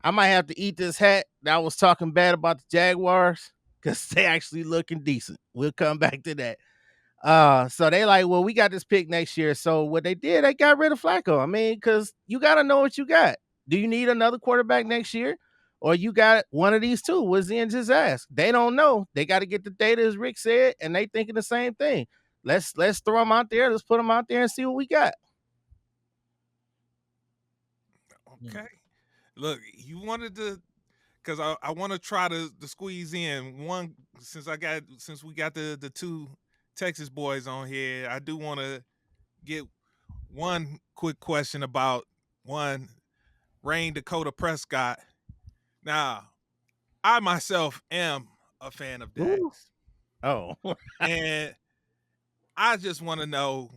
S5: I might have to eat this hat that I was talking bad about the Jaguars because they actually looking decent. We'll come back to that. So they like, well, we got this pick next year. So what they did, they got rid of Flacco. I mean, because you got to know what you got. Do you need another quarterback next year? Or you got one of these two? What's in just ask? They don't know. They got to get the data, as Rick said, and they thinking the same thing. Let's throw them out there. Let's put them out there and see what we got.
S4: Okay. Look, you wanted to, because I want to try to squeeze in one since we got the two Texas boys on here. I do want to get one quick question about one Rain Dakota Prescott. Now, I myself am a fan of Dax,
S5: Oh,
S4: and I just want to know,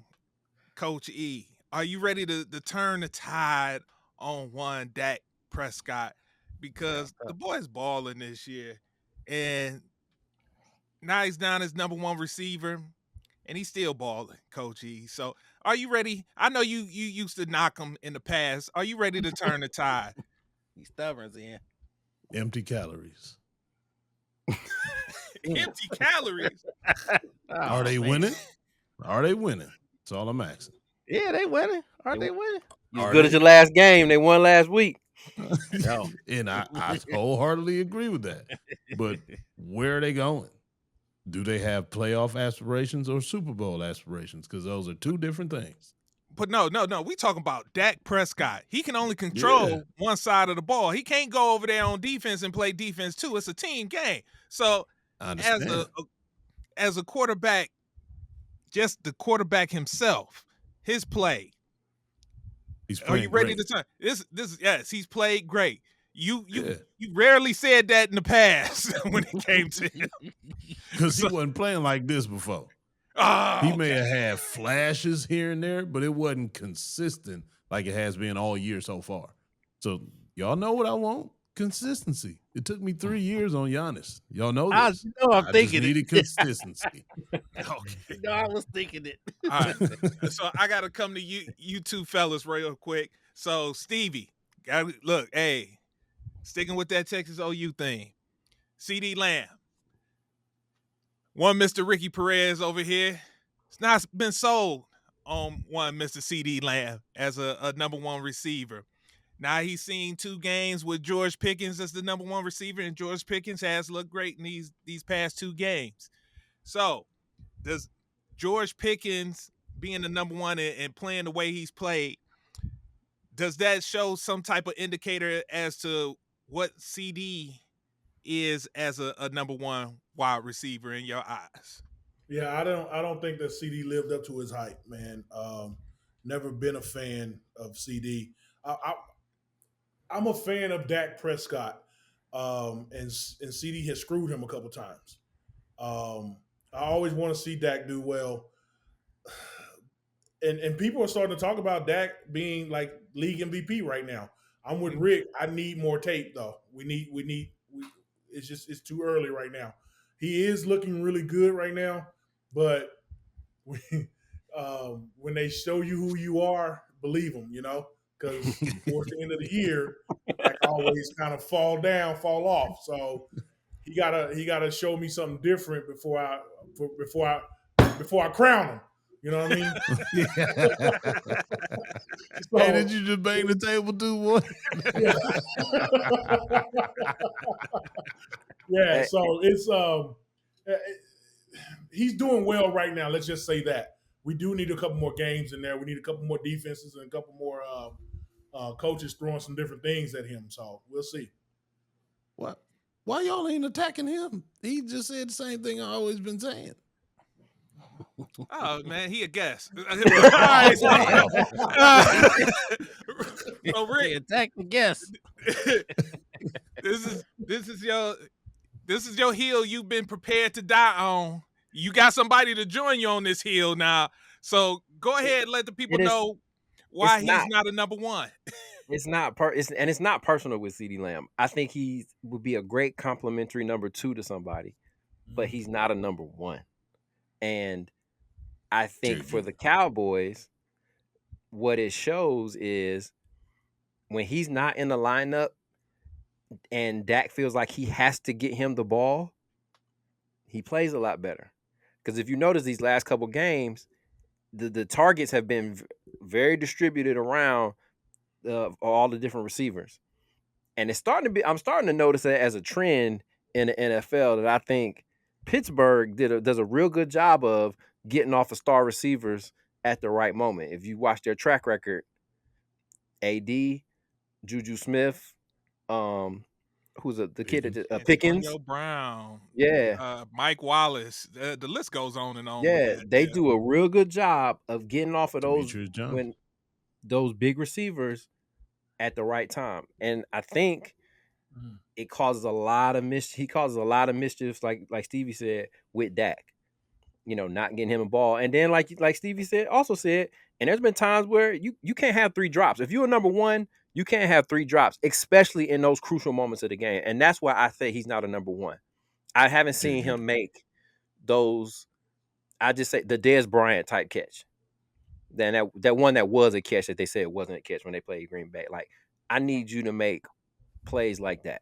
S4: Coach E, are you ready to turn the tide on one Dak Prescott? Because the boy's balling this year, and now he's down as number one receiver, and he's still balling, Coach E. So, are you ready? I know you used to knock him in the past. Are you ready to turn the tide?
S5: he's stubborn, Ian.
S3: Empty calories.
S4: Empty calories.
S3: Are they
S5: man.
S3: winning? Are they winning? That's all I'm asking.
S5: Yeah, they winning. Are
S1: They-
S5: they winning?
S1: You as
S3: Are
S1: good
S3: they?
S1: as your last game. They won last week.
S5: No.
S3: And I wholeheartedly agree with that. But where are they going? Do they have playoff aspirations or Super Bowl aspirations? Because those are two different things.
S4: But no. We talking about Dak Prescott. He can only control one side of the ball. He can't go over there on defense and play defense too. It's a team game. So
S3: I understand.
S4: as a quarterback, just the quarterback himself, his play.
S3: He's
S4: Are
S3: playing
S4: you ready
S3: great.
S4: to turn? This yes, he's played great. You rarely said that in the past when it came to him.
S3: Because he wasn't playing like this before.
S4: Oh,
S3: He may have had flashes here and there, but it wasn't consistent like it has been all year so far. So y'all know what I want? Consistency. It took me 3 years on Giannis. Y'all know this.
S5: I'm
S3: I
S5: thinking
S3: just needed consistency.
S4: okay.
S5: No, I was thinking it.
S4: All right. So I gotta come to you two fellas real quick. So Stevie, look, hey, sticking with that Texas OU thing. CD Lamb. One Mr. Ricky Perez over here. It's not been sold on one Mr. CD Lamb as a number one receiver. Now he's seen 2 games with George Pickens as the number one receiver, and George Pickens has looked great in these past 2 games. So does George Pickens being the number one and playing the way he's played, does that show some type of indicator as to what CD is as a number one wide receiver in your eyes?
S7: Yeah, I don't think that CD lived up to his hype, man. Never been a fan of CD. I'm a fan of Dak Prescott, and CD has screwed him a couple times. I always want to see Dak do well, and people are starting to talk about Dak being like league MVP right now. I'm with Rick. I need more tape though. It's too early right now. He is looking really good right now, but when they show you who you are, believe them, because towards the end of the year, Dak always kind of fall off. So he gotta show me something different before I crown him. You know what I mean? So,
S3: Hey, did you just bang the table too, boy?
S7: yeah. So it's he's doing well right now. Let's just say that. We do need a couple more games in there. We need a couple more defenses and a couple more coaches throwing some different things at him. So we'll see.
S3: What? Why y'all ain't attacking him? He just said the same thing I always been saying.
S4: Oh man, he a guest. All right, so Rick,
S5: Attack the guest.
S4: this is your hill you've been prepared to die on. You got somebody to join you on this hill now. So go ahead and let the people know why he's not a number one.
S1: It's not it's not personal with CD Lamb. I think he would be a great complimentary number 2 to somebody, but he's not a number 1. And I think for the Cowboys, what it shows is when he's not in the lineup and Dak feels like he has to get him the ball, he plays a lot better. Because if you notice these last couple games, the targets have been very distributed around all the different receivers. And I'm starting to notice that as a trend in the NFL that I think Pittsburgh does a real good job of getting off of star receivers at the right moment. If you watch their track record, AD, Juju Smith, who's the kid that Pickens,
S4: Antonio Brown,
S1: yeah,
S4: Mike Wallace. The list goes on and on.
S1: yeah, they do a real good job of getting off of those big receivers at the right time. And I think it causes a lot of mischief. He causes a lot of mischief, like Stevie said, with Dak. Not getting him a ball. And then like Stevie said, and there's been times where you can't have 3 drops. If you're a number 1, you can't have 3 drops, especially in those crucial moments of the game. And that's why I say he's not a number 1. I haven't seen him make those, I just say the Dez Bryant type catch. Then that one that was a catch that they said wasn't a catch when they played Green Bay. Like, I need you to make plays like that.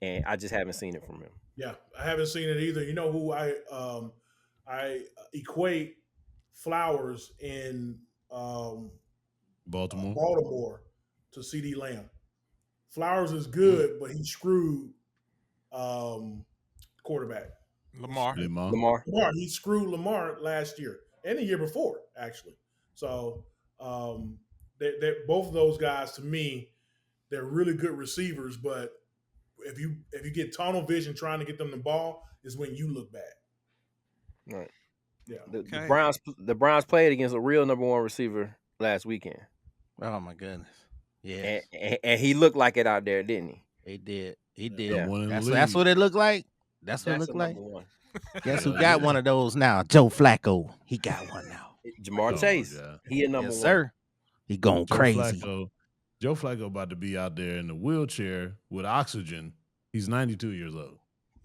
S1: and I just haven't seen it from him.
S7: Yeah, I haven't seen it either. You know who I equate Flowers in
S3: Baltimore.
S7: Baltimore to CD Lamb. Flowers is good, but he screwed quarterback.
S4: Lamar.
S1: Lamar.
S7: He screwed Lamar last year and the year before, actually. So they're both of those guys to me, they're really good receivers, but if you get tunnel vision trying to get them the ball, is when you look bad.
S1: Right.
S7: Yeah.
S1: The Browns played against a real number one receiver last weekend.
S5: Oh my goodness. Yeah.
S1: And he looked like it out there, didn't he?
S5: He did. He
S3: Number
S5: did.
S3: one in the
S5: That's
S3: league.
S5: what it looked like. That's what it
S1: That's
S5: looked
S1: a
S5: like.
S1: number one.
S5: Guess who got one of those now? Joe Flacco. He got one now.
S1: Jamar
S3: Oh,
S1: Chase.
S3: God.
S1: He a number
S5: Yes,
S1: one.
S5: sir. He going crazy.
S3: Joe Flacco about to be out there in the wheelchair with oxygen. He's 92 years old.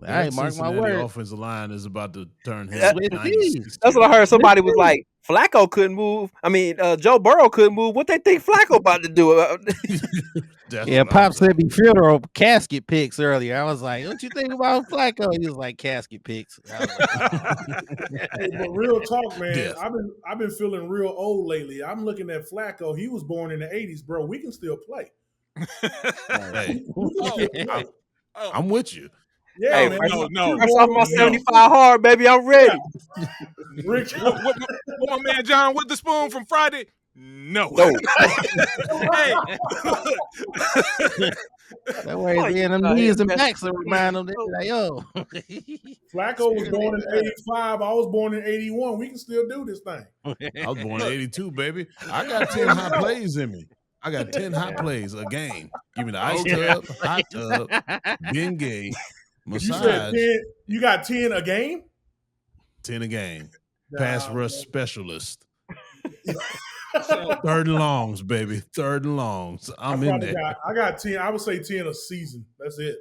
S5: All right, mark my
S3: Cincinnati
S5: word.
S3: offensive line is about to turn him.
S1: That's
S3: 96
S1: what I heard.
S3: years.
S1: Somebody was like, Flacco couldn't move. I mean, Joe Burrow couldn't move. What they think Flacco about to do?
S3: That's
S5: Yeah,
S3: what
S5: Pop
S3: I'm
S5: said be funeral casket picks earlier. I was like, what you think about Flacco? He was like, casket picks. I was like,
S7: Hey, but real talk, man.
S3: Yes.
S7: I've been feeling real old lately. I'm looking at Flacco. He was born in the '80s, bro. We can still play.
S3: Hey,
S7: We can still play.
S3: I'm with you.
S7: Yeah,
S1: Hey,
S7: man.
S4: no.
S1: Fresh off my 75 hard, baby. I'm ready.
S7: Rick,
S4: What my man John Witherspoon from Friday? No. Hey.
S5: that way he's in them knees and backs to remind them that, like, yo.
S7: Flacco was born in '85. I was born in '81. We can still do this thing.
S3: I was born in 82, baby. I got 10 hot plays in me. I got 10 hot plays a game. Give me the ice tub, hot tub, Bengay,
S7: You said
S3: massage.
S7: 10, you got 10 a game?
S3: 10 a game. Pass rush specialist.
S4: So,
S3: Third and longs, baby. Third and longs. I'm in there.
S7: I got 10. I would say 10 a season. That's it.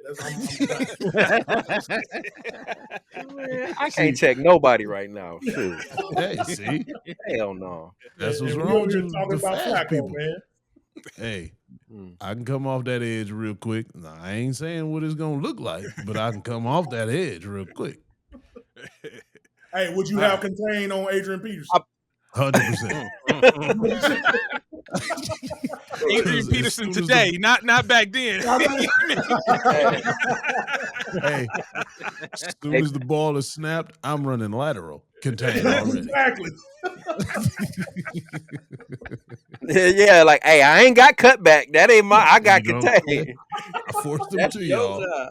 S1: I can't check nobody right now. Shoot.
S3: Hey, see?
S1: Hell no.
S3: That's what's
S7: And
S3: wrong
S7: we
S3: with
S7: over
S3: you,
S7: here talking
S3: the
S7: about
S3: fast
S7: Flacco,
S3: people.
S7: man.
S3: Hey, I can come off that edge real quick. Now, I ain't saying what it's going to look like, but I can come off that edge real quick.
S7: Hey, would you have contained on Adrian Peterson?
S3: 100%.
S4: Adrian Peterson today, not back then.
S3: Hey, as soon as the ball is snapped, I'm running lateral. Contained already.
S7: Exactly.
S1: Yeah, like, hey, I ain't got cut back. That ain't my. I got
S3: You know,
S1: contained.
S3: I forced them
S1: That's
S3: to
S1: your
S3: y'all.
S1: job.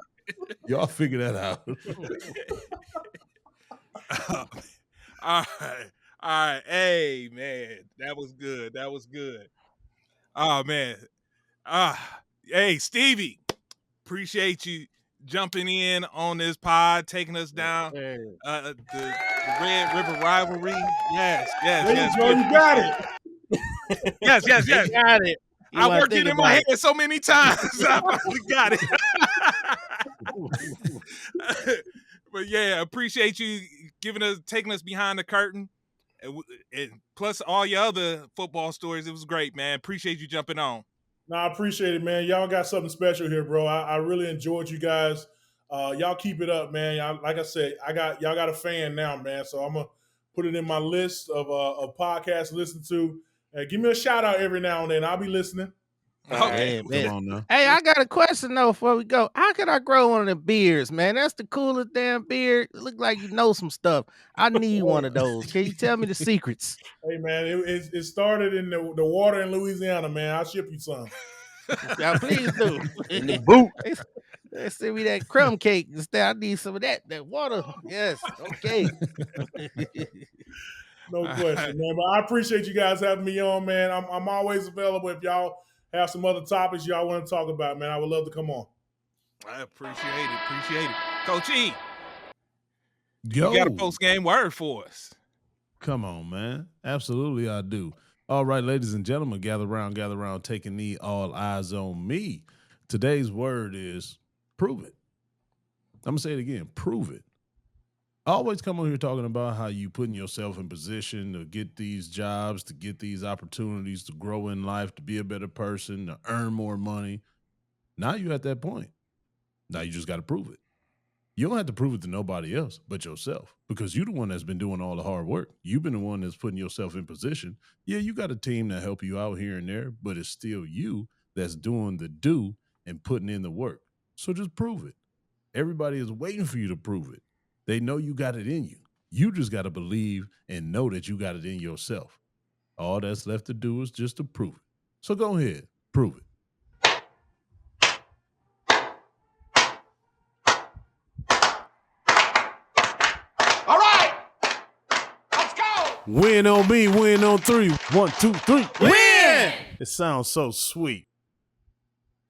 S3: Y'all figure that out.
S4: All right. Hey, man, that was good. Oh man. Hey, Stevie, appreciate you jumping in on this pod, taking us down the Red River Rivalry. Yes.
S7: There you go. You got it.
S4: Yes.
S5: Got it.
S4: I worked it in my head so many times. I finally got it. But yeah, appreciate you taking us behind the curtain, and plus all your other football stories. It was great, man. Appreciate you jumping on.
S7: No, I appreciate it, man. Y'all got something special here, bro. I really enjoyed you guys. Y'all keep it up, man. Y'all, like I said, y'all got a fan now, man. So I'm gonna put it in my list of podcasts to listen to. Give me a shout out every now and then. I'll be listening.
S4: Okay.
S5: man.
S3: Come on now.
S5: Hey, I got a question though before we go. How can I grow one of the beards, man? That's the coolest damn beard. It look like you know some stuff. I need one of those. Can you tell me the secrets?
S7: Hey, man, it started in the water in Louisiana, man. I'll ship you some.
S5: Yeah, please do.
S1: In the boot.
S5: They send me that crumb cake instead. I need some of that water. Yes. Okay.
S7: No question, man. But I appreciate you guys having me on, man. I'm always available if y'all have some other topics y'all want to talk about, man. I would love to come on.
S4: I appreciate it. Coach E,
S3: Yo.
S4: you got a post-game word for us.
S3: Come on, man. Absolutely, I do. All right, ladies and gentlemen, gather around, take a knee, all eyes on me. Today's word is prove it. I'm going to say it again, prove it. I always come on here talking about how you putting yourself in position to get these jobs, to get these opportunities, to grow in life, to be a better person, to earn more money. Now you're at that point. Now you just got to prove it. You don't have to prove it to nobody else but yourself, because you're the one that's been doing all the hard work. You've been the one that's putting yourself in position. Yeah, you got a team that help you out here and there, but it's still you that's doing the do and putting in the work. So just prove it. Everybody is waiting for you to prove it. They know you got it in you. You just got to believe and know that you got it in yourself. All that's left to do is just to prove it. So go ahead, prove it.
S2: All right, let's go.
S3: Win on me, win on 3. 1, 2, 3. Win! It sounds so sweet.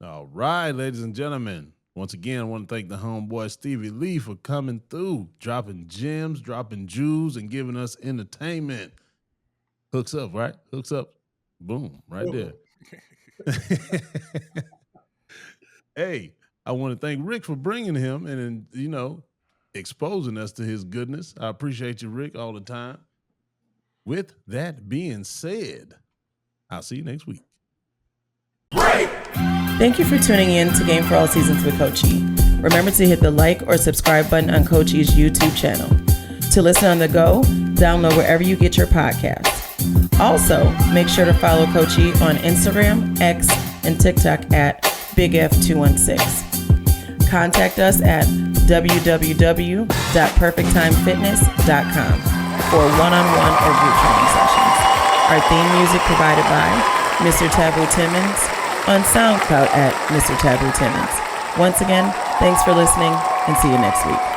S3: All right, ladies and gentlemen. Once again, I want to thank the homeboy Stevie Lee for coming through, dropping gems, dropping jewels, and giving us entertainment. Hooks up, right? Hooks up. Boom, right there. Hey, I want to thank Rick for bringing him and, exposing us to his goodness. I appreciate you, Rick, all the time. With that being said, I'll see you next week.
S8: Thank you for tuning in to Game for All Seasons with Coach E. Remember to hit the like or subscribe button on Coach E's YouTube channel. To listen on the go, download wherever you get your podcasts. Also, make sure to follow Coach E on Instagram, X, and TikTok at BigF216. Contact us at www.perfecttimefitness.com for one-on-one or group training sessions. Our theme music provided by Mr. Taboo Timmons on SoundCloud at Mr. Taboo Timmons. Once again, thanks for listening and see you next week.